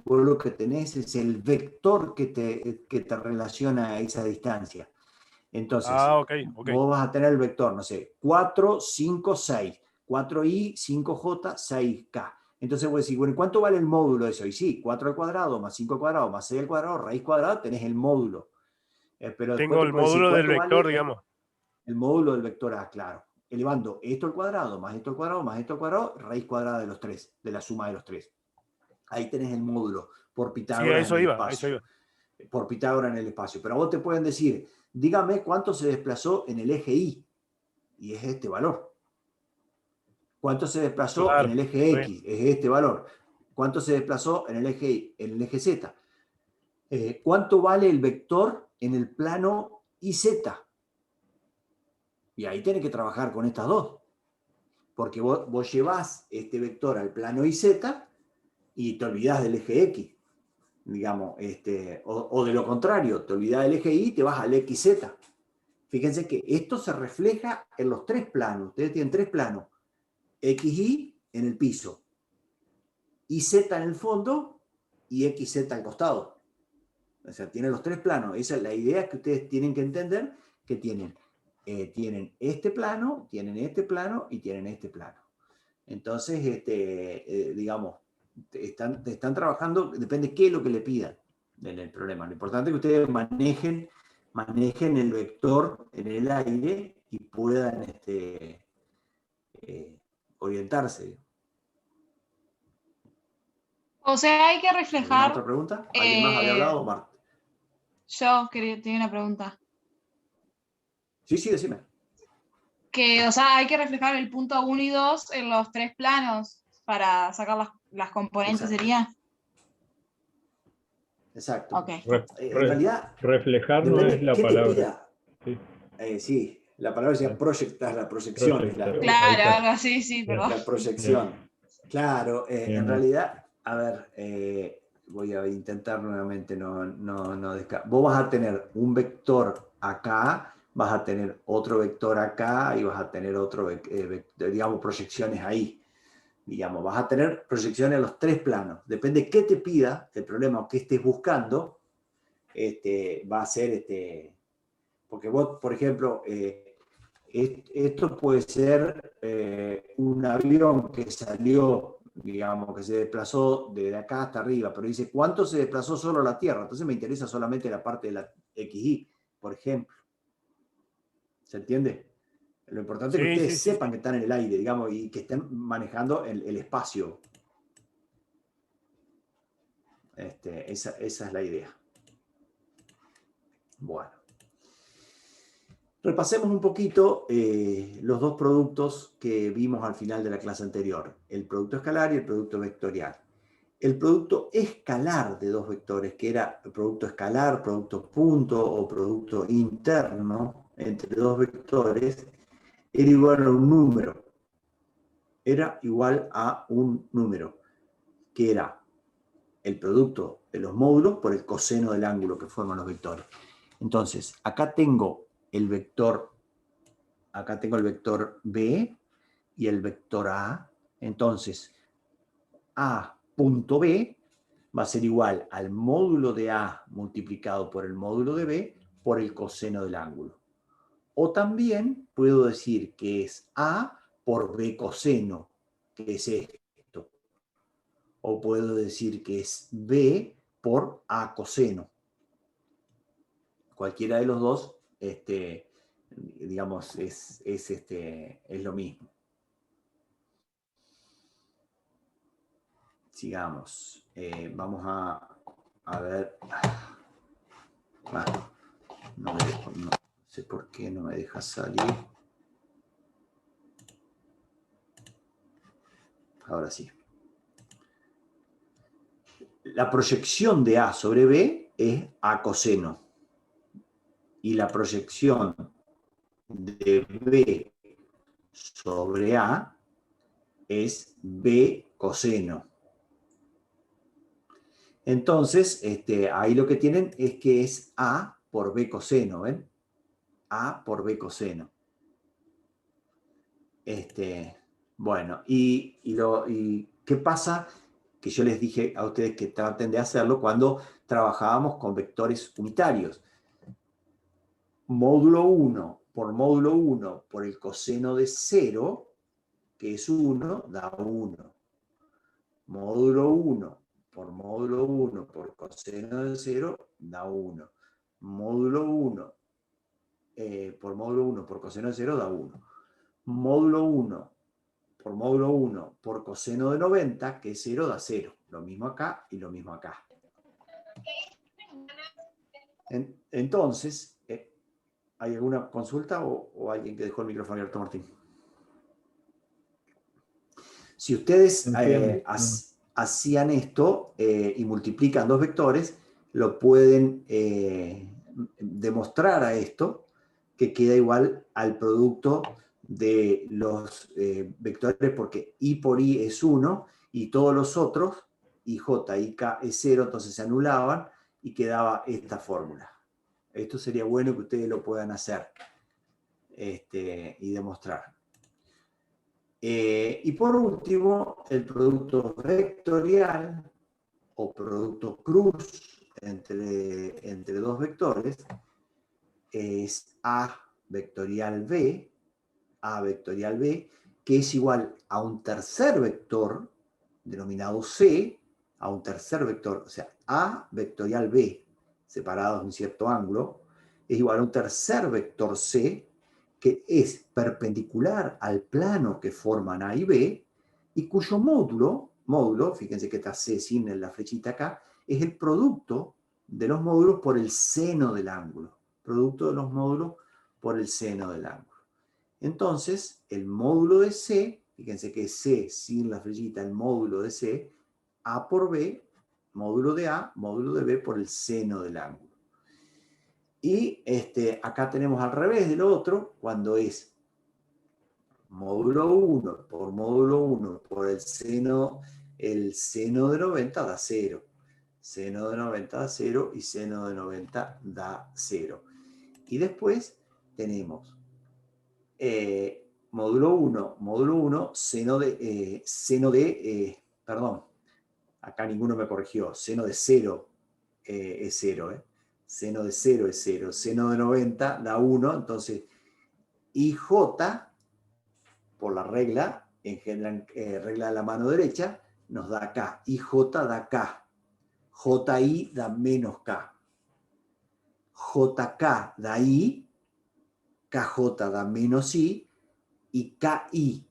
vos lo que tenés es el vector que te relaciona a esa distancia. Entonces, vos vas a tener el vector, no sé, 4, 5, 6. 4i, 5j, 6k. Entonces voy a decir, bueno, ¿cuánto vale el módulo de eso? Y sí, 4 al cuadrado, más 5 al cuadrado, más 6 al cuadrado, raíz cuadrada, tenés el módulo. Pero tengo el módulo del vector, digamos. El módulo del vector A, claro. Elevando esto al cuadrado, más esto al cuadrado, más esto al cuadrado, raíz cuadrada de los tres, de la suma de los tres. Ahí tenés el módulo por Pitágoras en el espacio. Por Pitágoras en el espacio. Pero a vos te pueden decir, dígame cuánto se desplazó en el eje Y. Y es este valor. ¿Cuánto se desplazó en el eje X? Es este valor. ¿Cuánto se desplazó en el eje Y? En el eje Z. ¿Cuánto vale el vector en el plano IZ? Y ahí tenés que trabajar con estas dos. Porque vos llevás este vector al plano IZ y te olvidás del eje X. Digamos, o de lo contrario, te olvidás del eje Y y te vas al XZ. Fíjense que esto se refleja en los tres planos. Ustedes tienen tres planos. XY en el piso, YZ en el fondo y XZ al costado. O sea, tiene los tres planos. Esa es la idea que ustedes tienen que entender, que tienen este plano, tienen este plano y tienen este plano. Entonces, digamos, están trabajando, depende qué es lo que le pidan en el problema. Lo importante es que ustedes manejen el vector en el aire y puedan orientarse. O sea, hay que ¿Alguna reflejar. otra pregunta? ¿Alguien más había hablado, Marta? Yo tenía una pregunta. Sí, decime. Que, o sea, hay que reflejar el punto 1 y 2 en los tres planos para sacar las componentes, Exacto. ¿sería? Exacto. Ok. En realidad, reflejar no depende es la qué te palabra. pida. Sí. Sí, la palabra decía proyectar, la proyección. Es Proyectar. Claro, algo así, sí, Bien. perdón. la proyección. Bien. Claro, Bien. en realidad, a ver, voy a intentar nuevamente vos vas a tener un vector acá, vas a tener otro vector acá y vas a tener otro, digamos, proyecciones ahí. Digamos, vas a tener proyecciones en los tres planos. Depende qué te pida el problema o qué estés buscando, va a ser, porque vos, por ejemplo, esto puede ser un avión que salió, digamos, que se desplazó desde acá hasta arriba, pero dice, ¿cuánto se desplazó solo a la Tierra? Entonces me interesa solamente la parte de la XY, por ejemplo. ¿Se entiende? Lo importante es que ustedes sepan que están en el aire, digamos, y que estén manejando el espacio. Esa es la idea. Bueno. Repasemos un poquito los dos productos que vimos al final de la clase anterior, el producto escalar y el producto vectorial. El producto escalar de dos vectores, que era el producto escalar, producto punto o producto interno entre dos vectores, era igual a un número. Era igual a un número, que era el producto de los módulos por el coseno del ángulo que forman los vectores. Entonces, acá tengo el vector B y el vector A. Entonces, A punto B va a ser igual al módulo de A multiplicado por el módulo de B por el coseno del ángulo. O también puedo decir que es A por B coseno, que es esto. O puedo decir que es B por A coseno. Cualquiera de los dos, digamos, es lo mismo. Sigamos. Vamos a ver. No sé por qué no me deja salir. Ahora sí. La proyección de A sobre B es A coseno. Y la proyección de B sobre A es B coseno. Entonces, ahí lo que tienen es que es A por B coseno, ¿ven? A por B coseno. Bueno, y ¿qué pasa? Que yo les dije a ustedes que traten de hacerlo cuando trabajábamos con vectores unitarios. Módulo 1 por el coseno de 0, que es 1, da 1. Módulo 1 por coseno de 0 da 1. Módulo 1 por coseno de 0 da 1. Módulo 1 por coseno de 90, que es 0, da 0. Lo mismo acá y lo mismo acá. Entonces, ¿hay alguna consulta o alguien que dejó el micrófono abierto, Martín? Si ustedes hacían esto y multiplican dos vectores, lo pueden demostrar a esto, que queda igual al producto de los vectores, porque I por I es 1 y todos los otros, IJ y K es 0, entonces se anulaban y quedaba esta fórmula. Esto sería bueno que ustedes lo puedan hacer y demostrar. Y por último, el producto vectorial o producto cruz entre dos vectores es A vectorial B, que es igual a un tercer vector denominado C, a un tercer vector, o sea, A vectorial B, separados en un cierto ángulo, es igual a un tercer vector C, que es perpendicular al plano que forman A y B, y cuyo módulo, fíjense que está C sin la flechita acá, es el producto de los módulos por el seno del ángulo. Producto de los módulos por el seno del ángulo. Entonces, el módulo de C, fíjense que es C sin la flechita, el módulo de C, A por B, módulo de A, módulo de B por el seno del ángulo. Y acá tenemos al revés del otro, cuando es módulo 1 por el seno de 90 da 0. Seno de 90 da 0 y seno de 90 da 0. Y después tenemos módulo 1, perdón, acá ninguno me corrigió, seno de 0 es 0, seno de 0 es 0, seno de 90 da 1, entonces IJ, por la regla, regla de la mano derecha, nos da K, IJ da K, JI da menos K, JK da I, KJ da menos I, y KI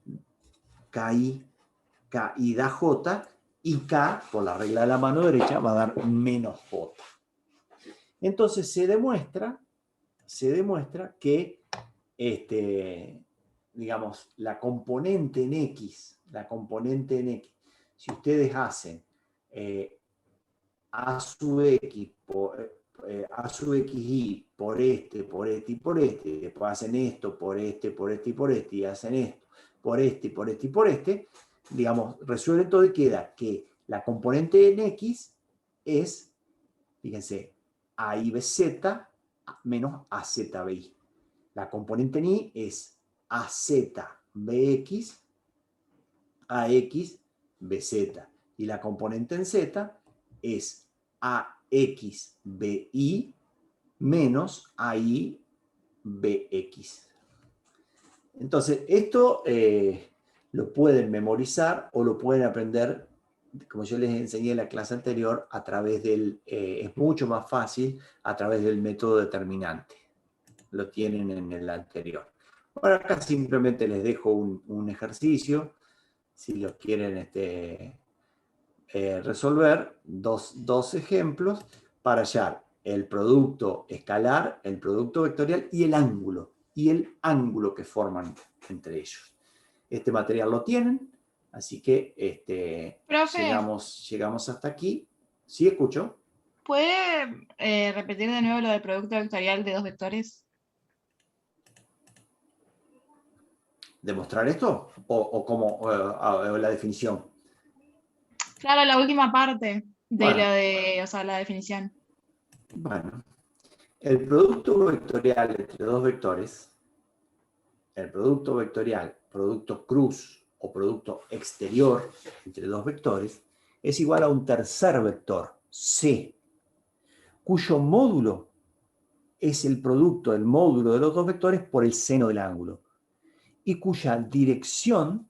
da J, y K, por la regla de la mano derecha, va a dar menos J. Entonces se demuestra que, digamos, la componente en X, si ustedes hacen A sub X A sub XY por este, y después hacen esto por este, y hacen esto por este, digamos, resuelven todo y queda que la componente en X es, fíjense, AY BZ menos AZ BY. La componente en Y es AZ BX, AX BZ. Y la componente en Z es AX BY menos AI BX. Entonces, esto lo pueden memorizar o lo pueden aprender, como yo les enseñé en la clase anterior, a través es mucho más fácil a través del método determinante. Lo tienen en el anterior. Ahora acá simplemente les dejo un ejercicio, si lo quieren resolver, dos ejemplos para hallar el producto escalar, el producto vectorial y el ángulo que forman entre ellos. Este material lo tienen, así que llegamos hasta aquí. ¿Sí escucho? ¿Puede repetir de nuevo lo del producto vectorial de dos vectores? ¿Demostrar esto? ¿O la definición? Claro, la última parte de la definición. Bueno, el producto vectorial entre dos vectores, el producto vectorial, producto cruz o producto exterior entre dos vectores, es igual a un tercer vector, C, cuyo módulo es el producto del módulo de los dos vectores por el seno del ángulo, y cuya dirección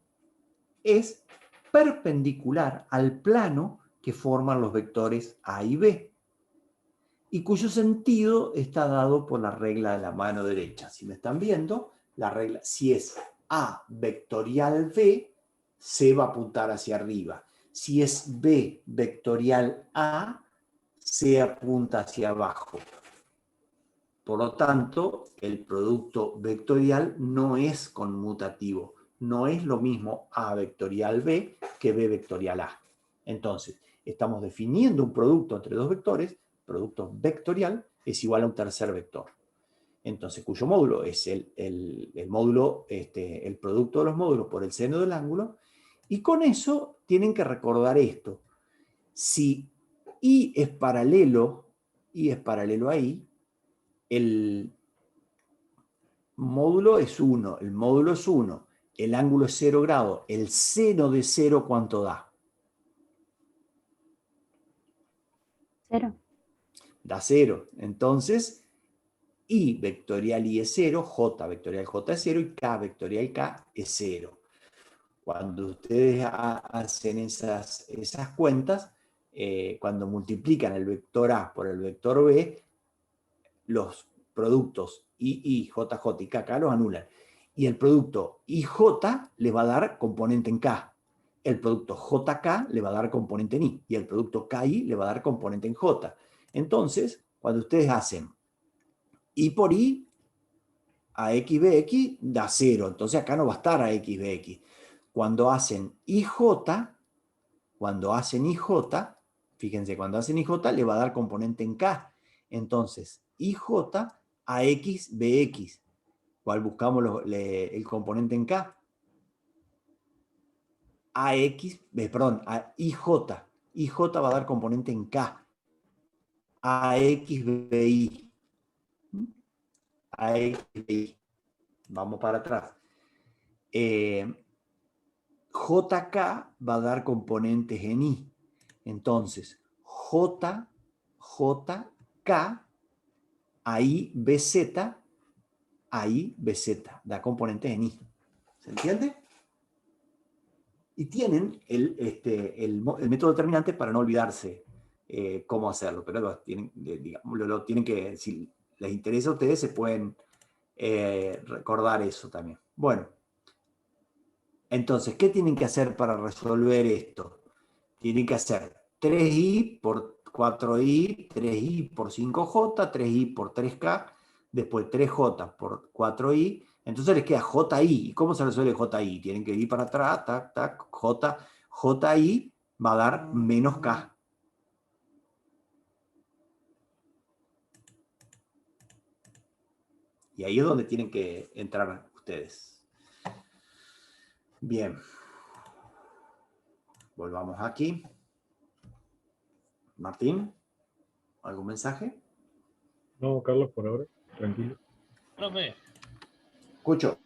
es perpendicular al plano que forman los vectores A y B, y cuyo sentido está dado por la regla de la mano derecha. Si me están viendo, la regla, si es A vectorial B, C va a apuntar hacia arriba. Si es B vectorial A, C apunta hacia abajo. Por lo tanto, el producto vectorial no es conmutativo. No es lo mismo A vectorial B que B vectorial A. Entonces, estamos definiendo un producto entre dos vectores. Producto vectorial es igual a un tercer vector. Entonces, cuyo módulo es el módulo, el producto de los módulos por el seno del ángulo. Y con eso tienen que recordar esto. Si I es paralelo a I, el módulo es 1. El módulo es 1. el ángulo es 0 grados. El seno de 0, ¿cuánto da? 0. Da 0. Entonces, I vectorial I es 0, J vectorial J es 0 y K vectorial K es 0. Cuando ustedes hacen esas cuentas, cuando multiplican el vector A por el vector B, los productos II, JJ y KK los anulan. Y el producto IJ les va a dar componente en K. El producto JK le va a dar componente en I. Y el producto KI le va a dar componente en J. Entonces, cuando ustedes hacen I por I, a XBX da 0. Entonces acá no va a estar a XBX. Cuando hacen IJ, fíjense, cuando hacen IJ le va a dar componente en K. Entonces, IJ a XBX. ¿Cuál buscamos el componente en K? A IJ. IJ va a dar componente en K. A XBI. A XBI. Vamos para atrás. JK va a dar componentes en I. Entonces, JK, ahí BZ, da componentes en I. ¿Se entiende? Y tienen el método determinante para no olvidarse cómo hacerlo, pero lo tienen que, si les interesa a ustedes, se pueden recordar eso también. Bueno. Entonces, ¿qué tienen que hacer para resolver esto? Tienen que hacer 3i por 4i, 3i por 5j, 3i por 3k, después 3j por 4i. Entonces les queda ji. ¿Y cómo se resuelve ji? Tienen que ir para atrás, tac, tac, ji va a dar menos k. Y ahí es donde tienen que entrar ustedes. Bien. Volvamos aquí. Martín, ¿algún mensaje? No, Carlos, por ahora, tranquilo. Profe, Escucho.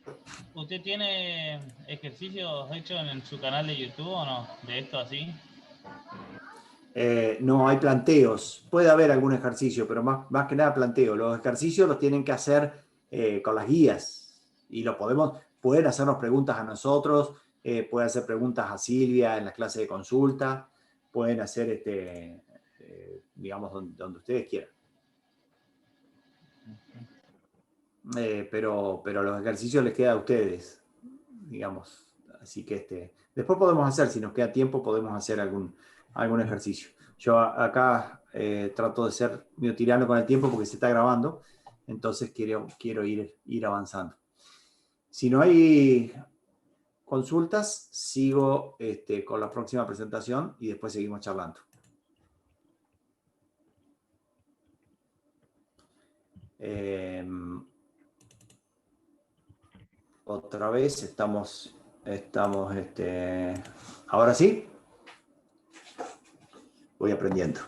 ¿usted tiene ejercicios hechos en su canal de YouTube o no? ¿De esto así? No, hay planteos. Puede haber algún ejercicio, pero más que nada planteo. Los ejercicios los tienen que hacer con las guías. Y pueden hacernos preguntas a nosotros, pueden hacer preguntas a Silvia en las clases de consulta, pueden hacer, digamos, donde ustedes quieran. Pero los ejercicios les queda a ustedes, digamos. Así que después podemos hacer, si nos queda tiempo, podemos hacer algún ejercicio. Yo acá trato de ser medio tirano con el tiempo porque se está grabando, entonces quiero ir avanzando. Si no hay consultas, sigo con la próxima presentación y después seguimos charlando. Otra vez estamos ahora sí. Voy aprendiendo.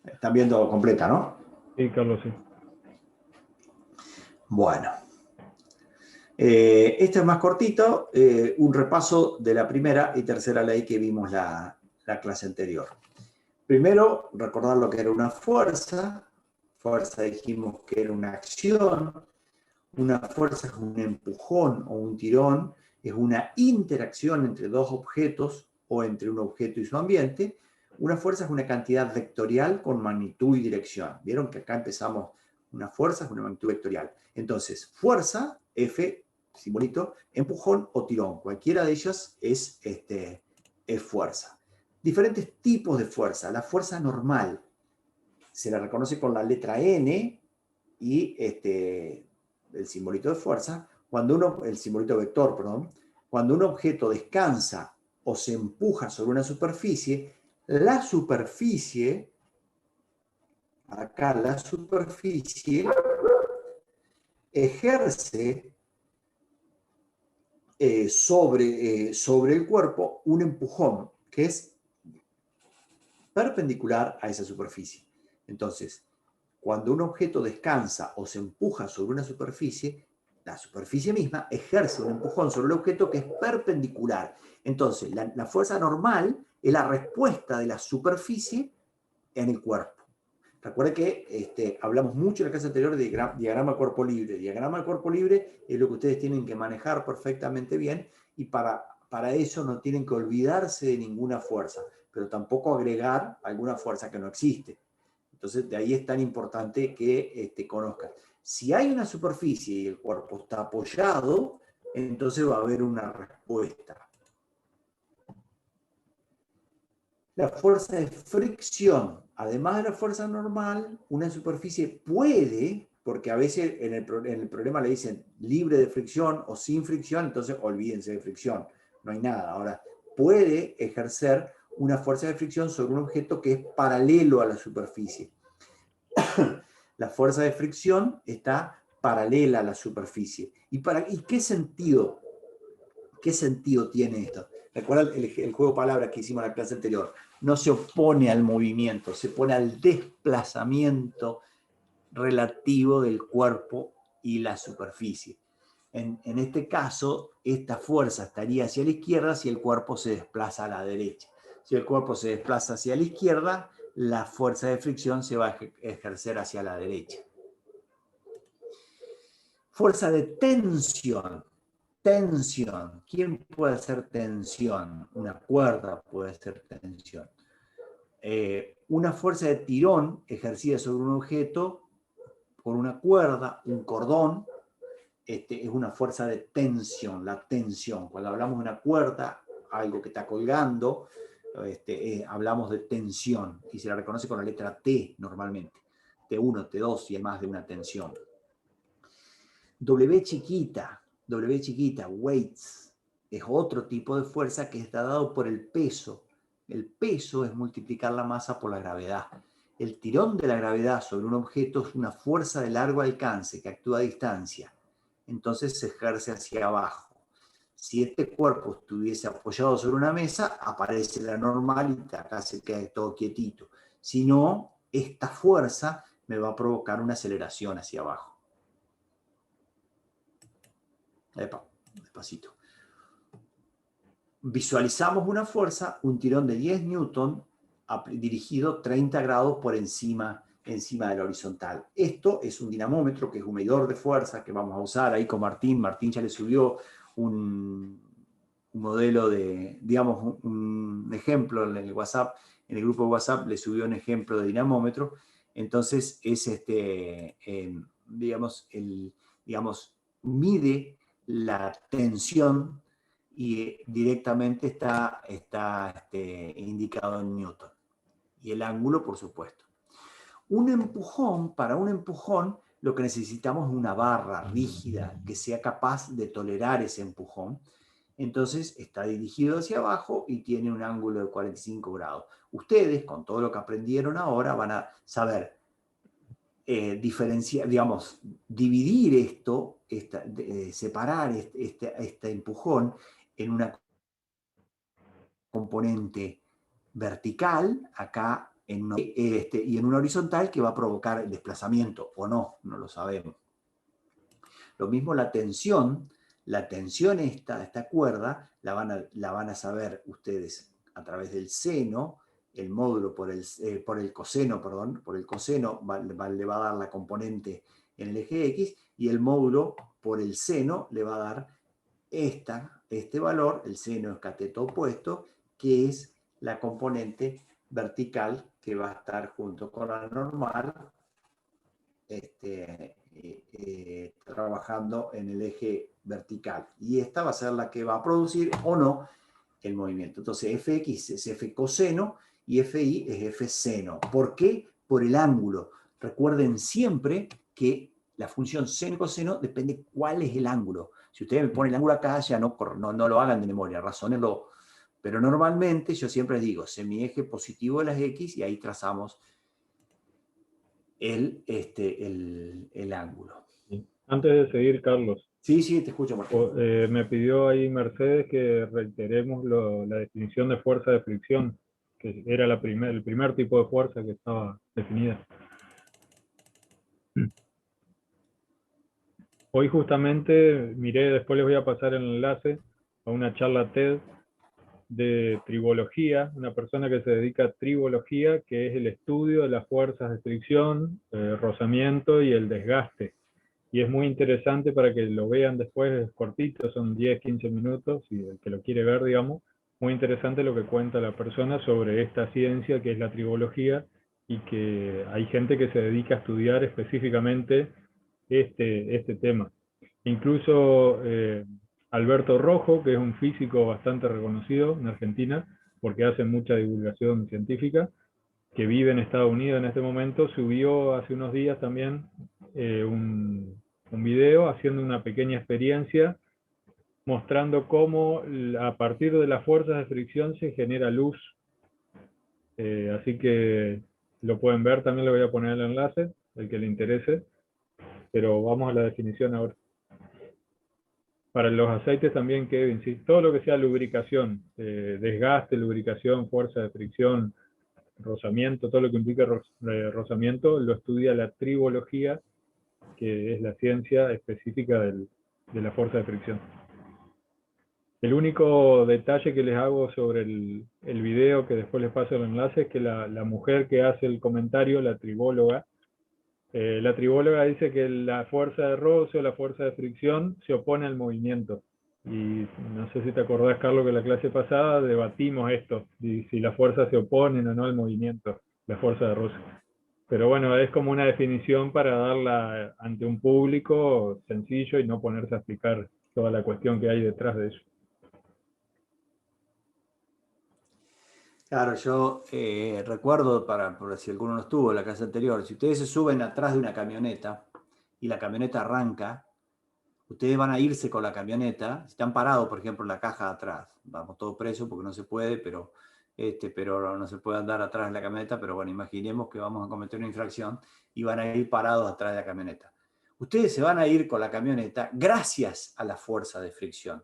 Están viendo completa, ¿no? Sí, Carlos, sí. Bueno. Este es más cortito, un repaso de la primera y tercera ley que vimos la clase anterior. Primero, recordar lo que era una fuerza. Fuerza dijimos que era una acción. Una fuerza es un empujón o un tirón, es una interacción entre dos objetos o entre un objeto y su ambiente. Una fuerza es una cantidad vectorial con magnitud y dirección. ¿Vieron que acá empezamos? Una fuerza es una magnitud vectorial. Entonces, fuerza, F, simbolito, empujón o tirón. Cualquiera de ellas es fuerza. Diferentes tipos de fuerza. La fuerza normal se la reconoce con la letra N y el simbolito de fuerza, el simbolito vector, perdón, cuando un objeto descansa o se empuja sobre una superficie, la superficie, acá la superficie, ejerce sobre el cuerpo un empujón que es perpendicular a esa superficie. Entonces, cuando un objeto descansa o se empuja sobre una superficie, la superficie misma ejerce un empujón sobre el objeto que es perpendicular. Entonces, la fuerza normal es la respuesta de la superficie en el cuerpo. Recuerden que hablamos mucho en la clase anterior de diagrama de cuerpo libre. Diagrama de cuerpo libre es lo que ustedes tienen que manejar perfectamente bien, y para eso no tienen que olvidarse de ninguna fuerza, pero tampoco agregar alguna fuerza que no existe. Entonces, de ahí es tan importante que conozcan. Si hay una superficie y el cuerpo está apoyado, entonces va a haber una respuesta. La fuerza de fricción, además de la fuerza normal, una superficie puede, porque a veces en el problema le dicen libre de fricción o sin fricción, entonces olvídense de fricción, no hay nada. Ahora, puede ejercer una fuerza de fricción sobre un objeto que es paralelo a la superficie. La fuerza de fricción está paralela a la superficie. ¿Y qué sentido tiene esto? ¿Recuerdan el juego de palabras que hicimos en la clase anterior? No se opone al movimiento, se opone al desplazamiento relativo del cuerpo y la superficie. En este caso, esta fuerza estaría hacia la izquierda si el cuerpo se desplaza a la derecha. Si el cuerpo se desplaza hacia la izquierda, la fuerza de fricción se va a ejercer hacia la derecha. Fuerza de tensión. Tensión. ¿Quién puede hacer tensión? Una cuerda puede hacer tensión. Una fuerza de tirón ejercida sobre un objeto por una cuerda, un cordón, es una fuerza de tensión, la tensión. Cuando hablamos de una cuerda, algo que está colgando, hablamos de tensión y se la reconoce con la letra T normalmente. T1, T2 y hay más de una tensión. W chiquita, weights, es otro tipo de fuerza que está dado por el peso. El peso es multiplicar la masa por la gravedad. El tirón de la gravedad sobre un objeto es una fuerza de largo alcance que actúa a distancia. Entonces se ejerce hacia abajo. Si este cuerpo estuviese apoyado sobre una mesa, aparece la normal y acá se queda todo quietito. Si no, esta fuerza me va a provocar una aceleración hacia abajo. Despacito. Visualizamos una fuerza, un tirón de 10 newton dirigido 30 grados por encima de la horizontal. Esto es un dinamómetro, que es un medidor de fuerza que vamos a usar ahí con Martín. Martín ya le subió un modelo de, digamos, un ejemplo en el WhatsApp, en el grupo de WhatsApp le subió un ejemplo de dinamómetro. Entonces es mide la tensión y directamente está indicado en Newton. Y el ángulo, por supuesto. Para un empujón, lo que necesitamos es una barra rígida que sea capaz de tolerar ese empujón. Entonces está dirigido hacia abajo y tiene un ángulo de 45 grados. Ustedes, con todo lo que aprendieron ahora, van a saber diferenciar, digamos, dividir esto, separar este empujón en una componente vertical, acá, y en una horizontal que va a provocar el desplazamiento, o no lo sabemos. Lo mismo la tensión esta cuerda, la van a saber ustedes a través del seno, el módulo por el coseno, le va a dar la componente en el eje X, y el módulo por el seno le va a dar este valor, el seno es cateto opuesto, que es la componente vertical que va a estar junto con la normal, trabajando en el eje vertical. Y esta va a ser la que va a producir o no el movimiento. Entonces Fx es F coseno y Fi es F seno. ¿Por qué? Por el ángulo. Recuerden siempre que la función seno y coseno depende cuál es el ángulo. Si ustedes me ponen el ángulo acá, ya no lo hagan de memoria, razónenlo. Pero normalmente yo siempre les digo semieje positivo de las X y ahí trazamos el ángulo. Antes de seguir, Carlos. Sí, te escucho, Martín. Me pidió ahí Mercedes que reiteremos la definición de fuerza de fricción, que era el primer tipo de fuerza que estaba definida. Hoy justamente miré, después les voy a pasar el enlace a una charla TED de tribología, una persona que se dedica a tribología, que es el estudio de las fuerzas de fricción, rozamiento y el desgaste. Y es muy interesante para que lo vean después, es cortito, son 10, 15 minutos, y el que lo quiere ver, digamos, muy interesante lo que cuenta la persona sobre esta ciencia que es la tribología, y que hay gente que se dedica a estudiar específicamente este tema. Incluso Alberto Rojo, que es un físico bastante reconocido en Argentina, porque hace mucha divulgación científica, que vive en Estados Unidos en este momento, subió hace unos días también un video haciendo una pequeña experiencia mostrando cómo a partir de las fuerzas de fricción se genera luz. Así que lo pueden ver, también le voy a poner el enlace, el que le interese, pero vamos a la definición ahora. Para los aceites también, Kevin, ¿sí? Todo lo que sea lubricación, desgaste, lubricación, fuerza de fricción, rozamiento, todo lo que implica rozamiento, lo estudia la tribología, que es la ciencia específica de la fuerza de fricción. El único detalle que les hago sobre el video, que después les paso el enlace, es que la mujer que hace el comentario, la tribóloga dice que la fuerza de roce o la fuerza de fricción se opone al movimiento. Y no sé si te acordás, Carlos, que en la clase pasada debatimos esto, si las fuerzas se oponen o no al movimiento, la fuerza de roce. Pero bueno, es como una definición para darla ante un público sencillo y no ponerse a explicar toda la cuestión que hay detrás de eso. Claro, yo recuerdo, por si alguno no estuvo en la clase anterior, si ustedes se suben atrás de una camioneta y la camioneta arranca, ustedes van a irse con la camioneta, si están parados, por ejemplo, en la caja de atrás, vamos todos presos porque no se puede, pero no se puede andar atrás de la camioneta, pero bueno, imaginemos que vamos a cometer una infracción y van a ir parados atrás de la camioneta. Ustedes se van a ir con la camioneta gracias a la fuerza de fricción.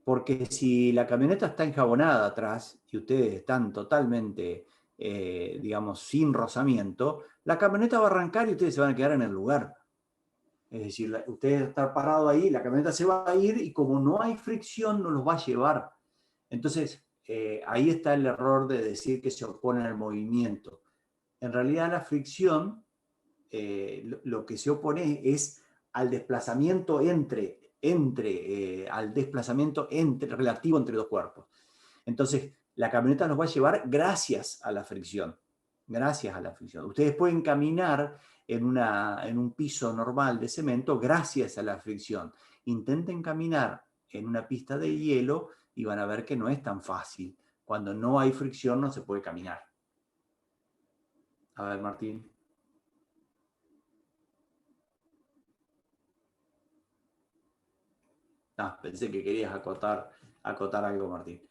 Porque si la camioneta está enjabonada atrás y ustedes están totalmente, digamos, sin rozamiento, la camioneta va a arrancar y ustedes se van a quedar en el lugar. Es decir, ustedes están parados ahí, la camioneta se va a ir y como no hay fricción, no los va a llevar. Entonces, ahí está el error de decir que se oponen al movimiento. En realidad, la fricción, lo que se opone es al desplazamiento relativo entre dos cuerpos. Entonces, la camioneta nos va a llevar gracias a la fricción. Gracias a la fricción. Ustedes pueden caminar en un piso normal de cemento gracias a la fricción. Intenten caminar en una pista de hielo y van a ver que no es tan fácil. Cuando no hay fricción no se puede caminar. A ver, Martín. Pensé que querías acotar algo, Martín.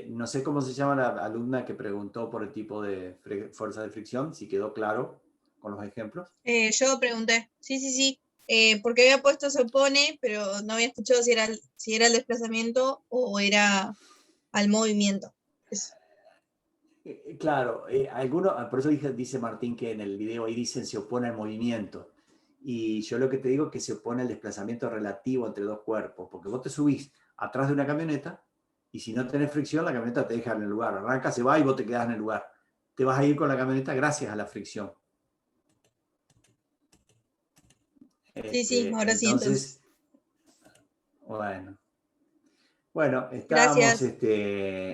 No sé cómo se llama la alumna que preguntó por el tipo de fuerza de fricción, si quedó claro con los ejemplos. Yo pregunté, sí, porque había puesto se opone, pero no había escuchado si era el desplazamiento o era al movimiento. Claro, por eso dice Martín que en el video ahí dicen se opone al movimiento. Y yo lo que te digo es que se opone al desplazamiento relativo entre dos cuerpos, porque vos te subís atrás de una camioneta y si no tenés fricción, la camioneta te deja en el lugar. Arranca, se va y vos te quedás en el lugar. Te vas a ir con la camioneta gracias a la fricción. Sí, ahora sí, entonces. Bueno,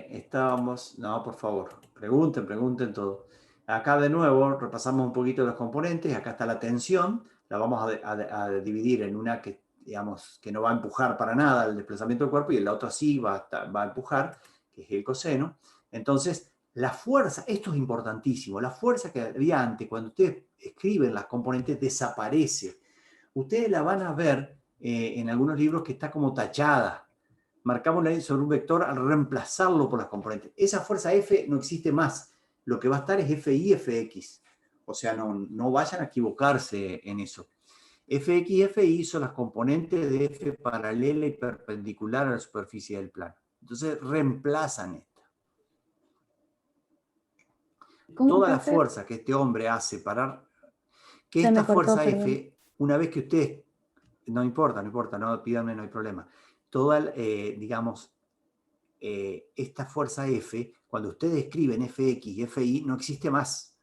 estábamos, no, por favor, pregunten todo. Acá de nuevo repasamos un poquito los componentes. Acá está la tensión, la vamos a dividir en una que, digamos, que no va a empujar para nada el desplazamiento del cuerpo y en la otra sí va a empujar, que es el coseno. Entonces, la fuerza, esto es importantísimo, la fuerza que había antes, cuando ustedes escriben las componentes, desaparece. Ustedes la van a ver en algunos libros que está como tachada. Marcamos sobre un vector al reemplazarlo por las componentes. Esa fuerza F no existe más. Lo que va a estar es FI, FX. O sea, no vayan a equivocarse en eso. FX y FI son las componentes de F paralela y perpendicular a la superficie del plano. Entonces reemplazan esta. Toda la fuerza que este hombre hace para que esta fuerza F una vez que ustedes, no importa, no pídanme, no hay problema. Toda, digamos, esta fuerza F, cuando ustedes escriben Fx y Fi, no existe más.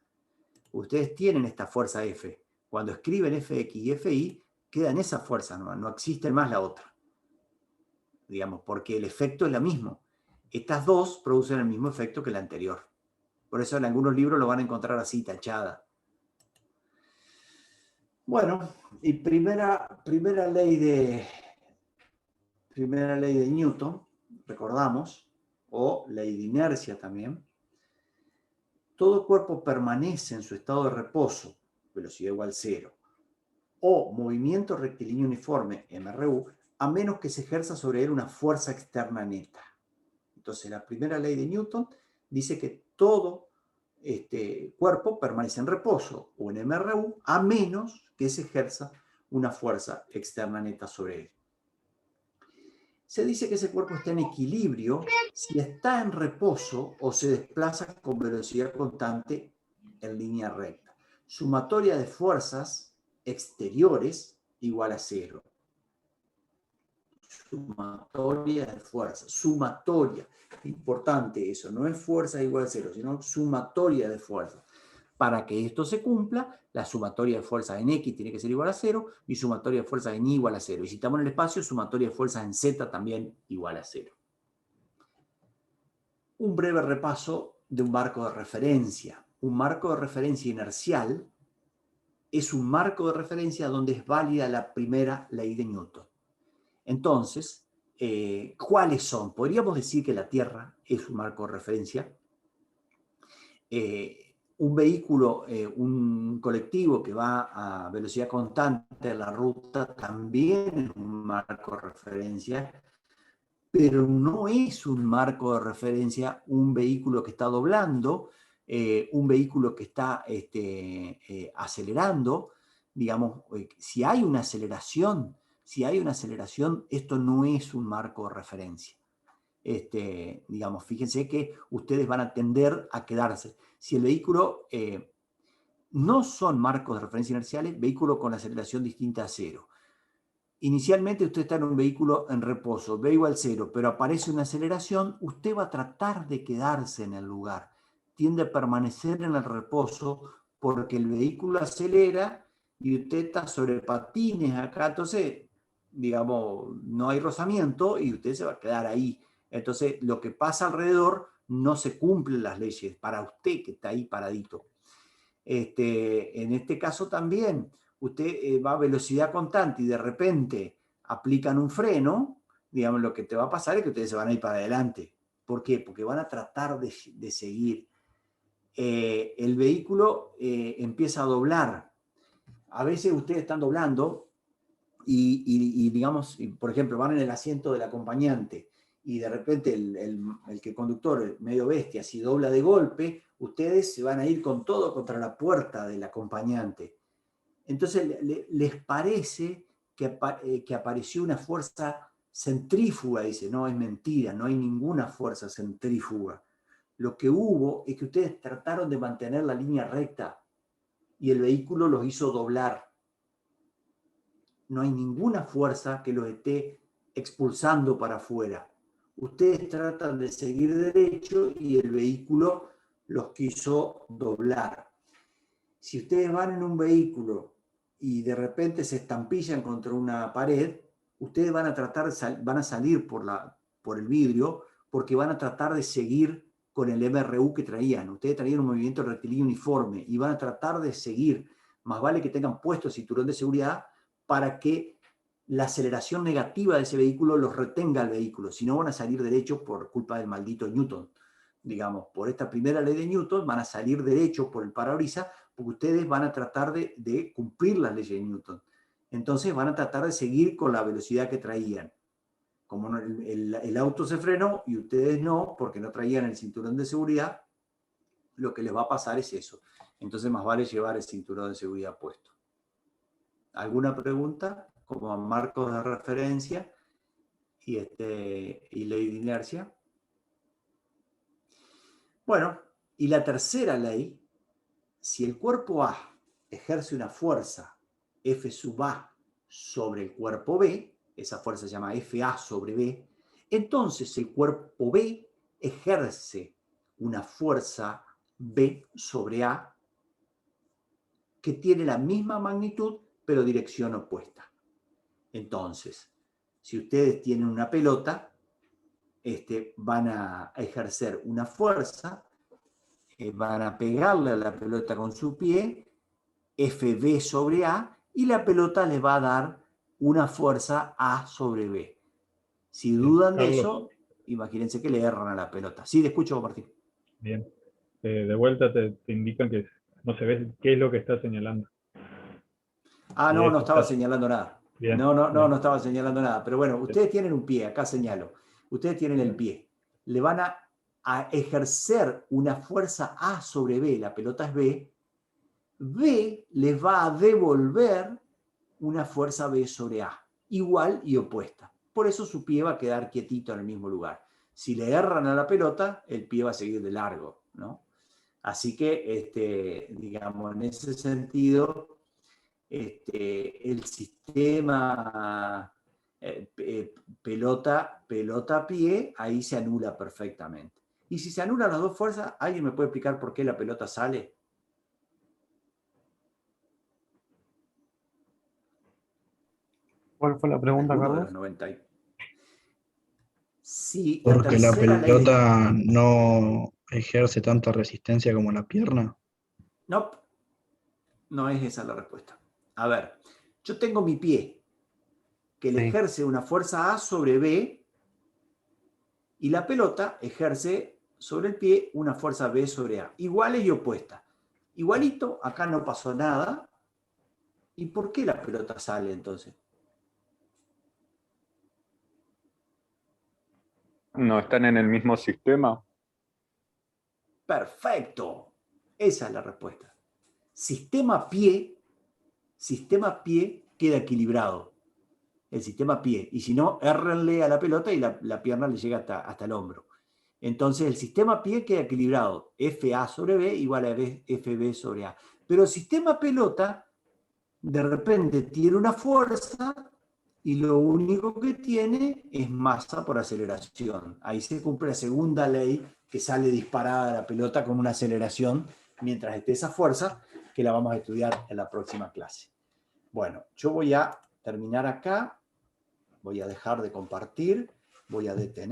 Ustedes tienen esta fuerza F. Cuando escriben Fx y Fi, queda en esa fuerza, no existe más la otra. Digamos, porque el efecto es lo mismo. Estas dos producen el mismo efecto que la anterior. Por eso en algunos libros lo van a encontrar así, tachada. Bueno, y primera ley de Newton, recordamos, o ley de inercia también. Todo cuerpo permanece en su estado de reposo, velocidad igual 0, o movimiento rectilíneo uniforme, MRU, a menos que se ejerza sobre él una fuerza externa neta. Entonces, la primera ley de Newton dice que todo cuerpo permanece en reposo o en MRU, a menos que se ejerza una fuerza externa neta sobre él. Se dice que ese cuerpo está en equilibrio si está en reposo o se desplaza con velocidad constante en línea recta. Sumatoria de fuerzas exteriores igual a 0. Sumatoria de fuerzas. Sumatoria. Importante eso. No es fuerza igual a 0, sino sumatoria de fuerzas. Para que esto se cumpla, la sumatoria de fuerzas en X tiene que ser igual a 0 y sumatoria de fuerzas en Y igual a 0. Y si estamos en el espacio, sumatoria de fuerzas en Z también igual a 0. Un breve repaso de un marco de referencia. Un marco de referencia inercial es un marco de referencia donde es válida la primera ley de Newton. Entonces, ¿cuáles son? Podríamos decir que la Tierra es un marco de referencia. Un vehículo, un colectivo que va a velocidad constante en la ruta también es un marco de referencia, pero no es un marco de referencia un vehículo que está doblando, un vehículo que está acelerando. Digamos, si hay una aceleración, esto no es un marco de referencia. Digamos, fíjense que ustedes van a tender a quedarse. Si el vehículo no son marcos de referencia inerciales, vehículo con aceleración distinta a 0. Inicialmente usted está en un vehículo en reposo, V igual 0, pero aparece una aceleración, usted va a tratar de quedarse en el lugar. Tiende a permanecer en el reposo porque el vehículo acelera y usted está sobre patines acá, entonces, digamos, no hay rozamiento y usted se va a quedar ahí. Entonces, lo que pasa alrededor no se cumplen las leyes para usted que está ahí paradito. En este caso también, usted va a velocidad constante y de repente aplican un freno, digamos, lo que te va a pasar es que ustedes se van a ir para adelante. ¿Por qué? Porque van a tratar de seguir. El vehículo empieza a doblar. A veces ustedes están doblando y digamos, por ejemplo, van en el asiento del acompañante y de repente el conductor, medio bestia, si dobla de golpe, ustedes se van a ir con todo contra la puerta del acompañante. Entonces les parece que apareció una fuerza centrífuga, dice. No, es mentira, no hay ninguna fuerza centrífuga. Lo que hubo es que ustedes trataron de mantener la línea recta y el vehículo los hizo doblar. No hay ninguna fuerza que los esté expulsando para afuera. Ustedes tratan de seguir derecho y el vehículo los quiso doblar. Si ustedes van en un vehículo y de repente se estampillan contra una pared, ustedes van a salir por el vidrio porque van a tratar de seguir con el MRU que traían. Ustedes traían un movimiento rectilíneo uniforme y van a tratar de seguir. Más vale que tengan puesto el cinturón de seguridad para que la aceleración negativa de ese vehículo los retenga al vehículo, si no van a salir derechos por culpa del maldito Newton. Digamos, por esta primera ley de Newton van a salir derechos por el parabrisas porque ustedes van a tratar de cumplir las leyes de Newton. Entonces van a tratar de seguir con la velocidad que traían. Como el auto se frenó y ustedes no, porque no traían el cinturón de seguridad, lo que les va a pasar es eso. Entonces más vale llevar el cinturón de seguridad puesto. ¿Alguna pregunta? Como marcos de referencia y ley de inercia. Bueno, y la tercera ley, si el cuerpo A ejerce una fuerza F sub A sobre el cuerpo B, esa fuerza se llama FA sobre B, entonces el cuerpo B ejerce una fuerza B sobre A que tiene la misma magnitud, pero dirección opuesta. Entonces, si ustedes tienen una pelota, van a ejercer una fuerza, van a pegarle a la pelota con su pie, FB sobre A, y la pelota les va a dar una fuerza A sobre B. Si dudan de eso, imagínense que le erran a la pelota. Sí, te escucho, Martín. Bien. De vuelta te indican que no se ve qué es lo que está señalando. Ah, no, no estaba señalando nada. Bien, no estaba señalando nada. Pero bueno, ustedes tienen un pie, acá señalo. Ustedes tienen el pie. Le van a ejercer una fuerza A sobre B, la pelota es B. B les va a devolver una fuerza B sobre A, igual y opuesta. Por eso su pie va a quedar quietito en el mismo lugar. Si le erran a la pelota, el pie va a seguir de largo, ¿no? Así que, digamos, en ese sentido, el sistema pelota-pie, ahí se anula perfectamente. Y si se anulan las dos fuerzas, ¿alguien me puede explicar por qué la pelota sale? ¿Cuál fue la pregunta, ¿Alguno de Carlos? los 90? Sí, Porque la pelota ley no ejerce tanta resistencia como la pierna. No, no es esa la respuesta. A ver, yo tengo mi pie, que le ejerce una fuerza A sobre B, y la pelota ejerce sobre el pie una fuerza B sobre A. Iguales y opuestas. Igualito, acá no pasó nada. ¿Y por qué la pelota sale entonces? ¿No están en el mismo sistema? Perfecto. Esa es la respuesta. Sistema pie queda equilibrado. El sistema pie. Y si no, érrenle a la pelota y la pierna le llega hasta el hombro. Entonces el sistema pie queda equilibrado. FA sobre B igual a FB sobre A. Pero el sistema pelota de repente tiene una fuerza y lo único que tiene es masa por aceleración. Ahí se cumple la segunda ley, que sale disparada la pelota con una aceleración mientras esté esa fuerza, que la vamos a estudiar en la próxima clase. Bueno, yo voy a terminar acá, voy a dejar de compartir, voy a detener.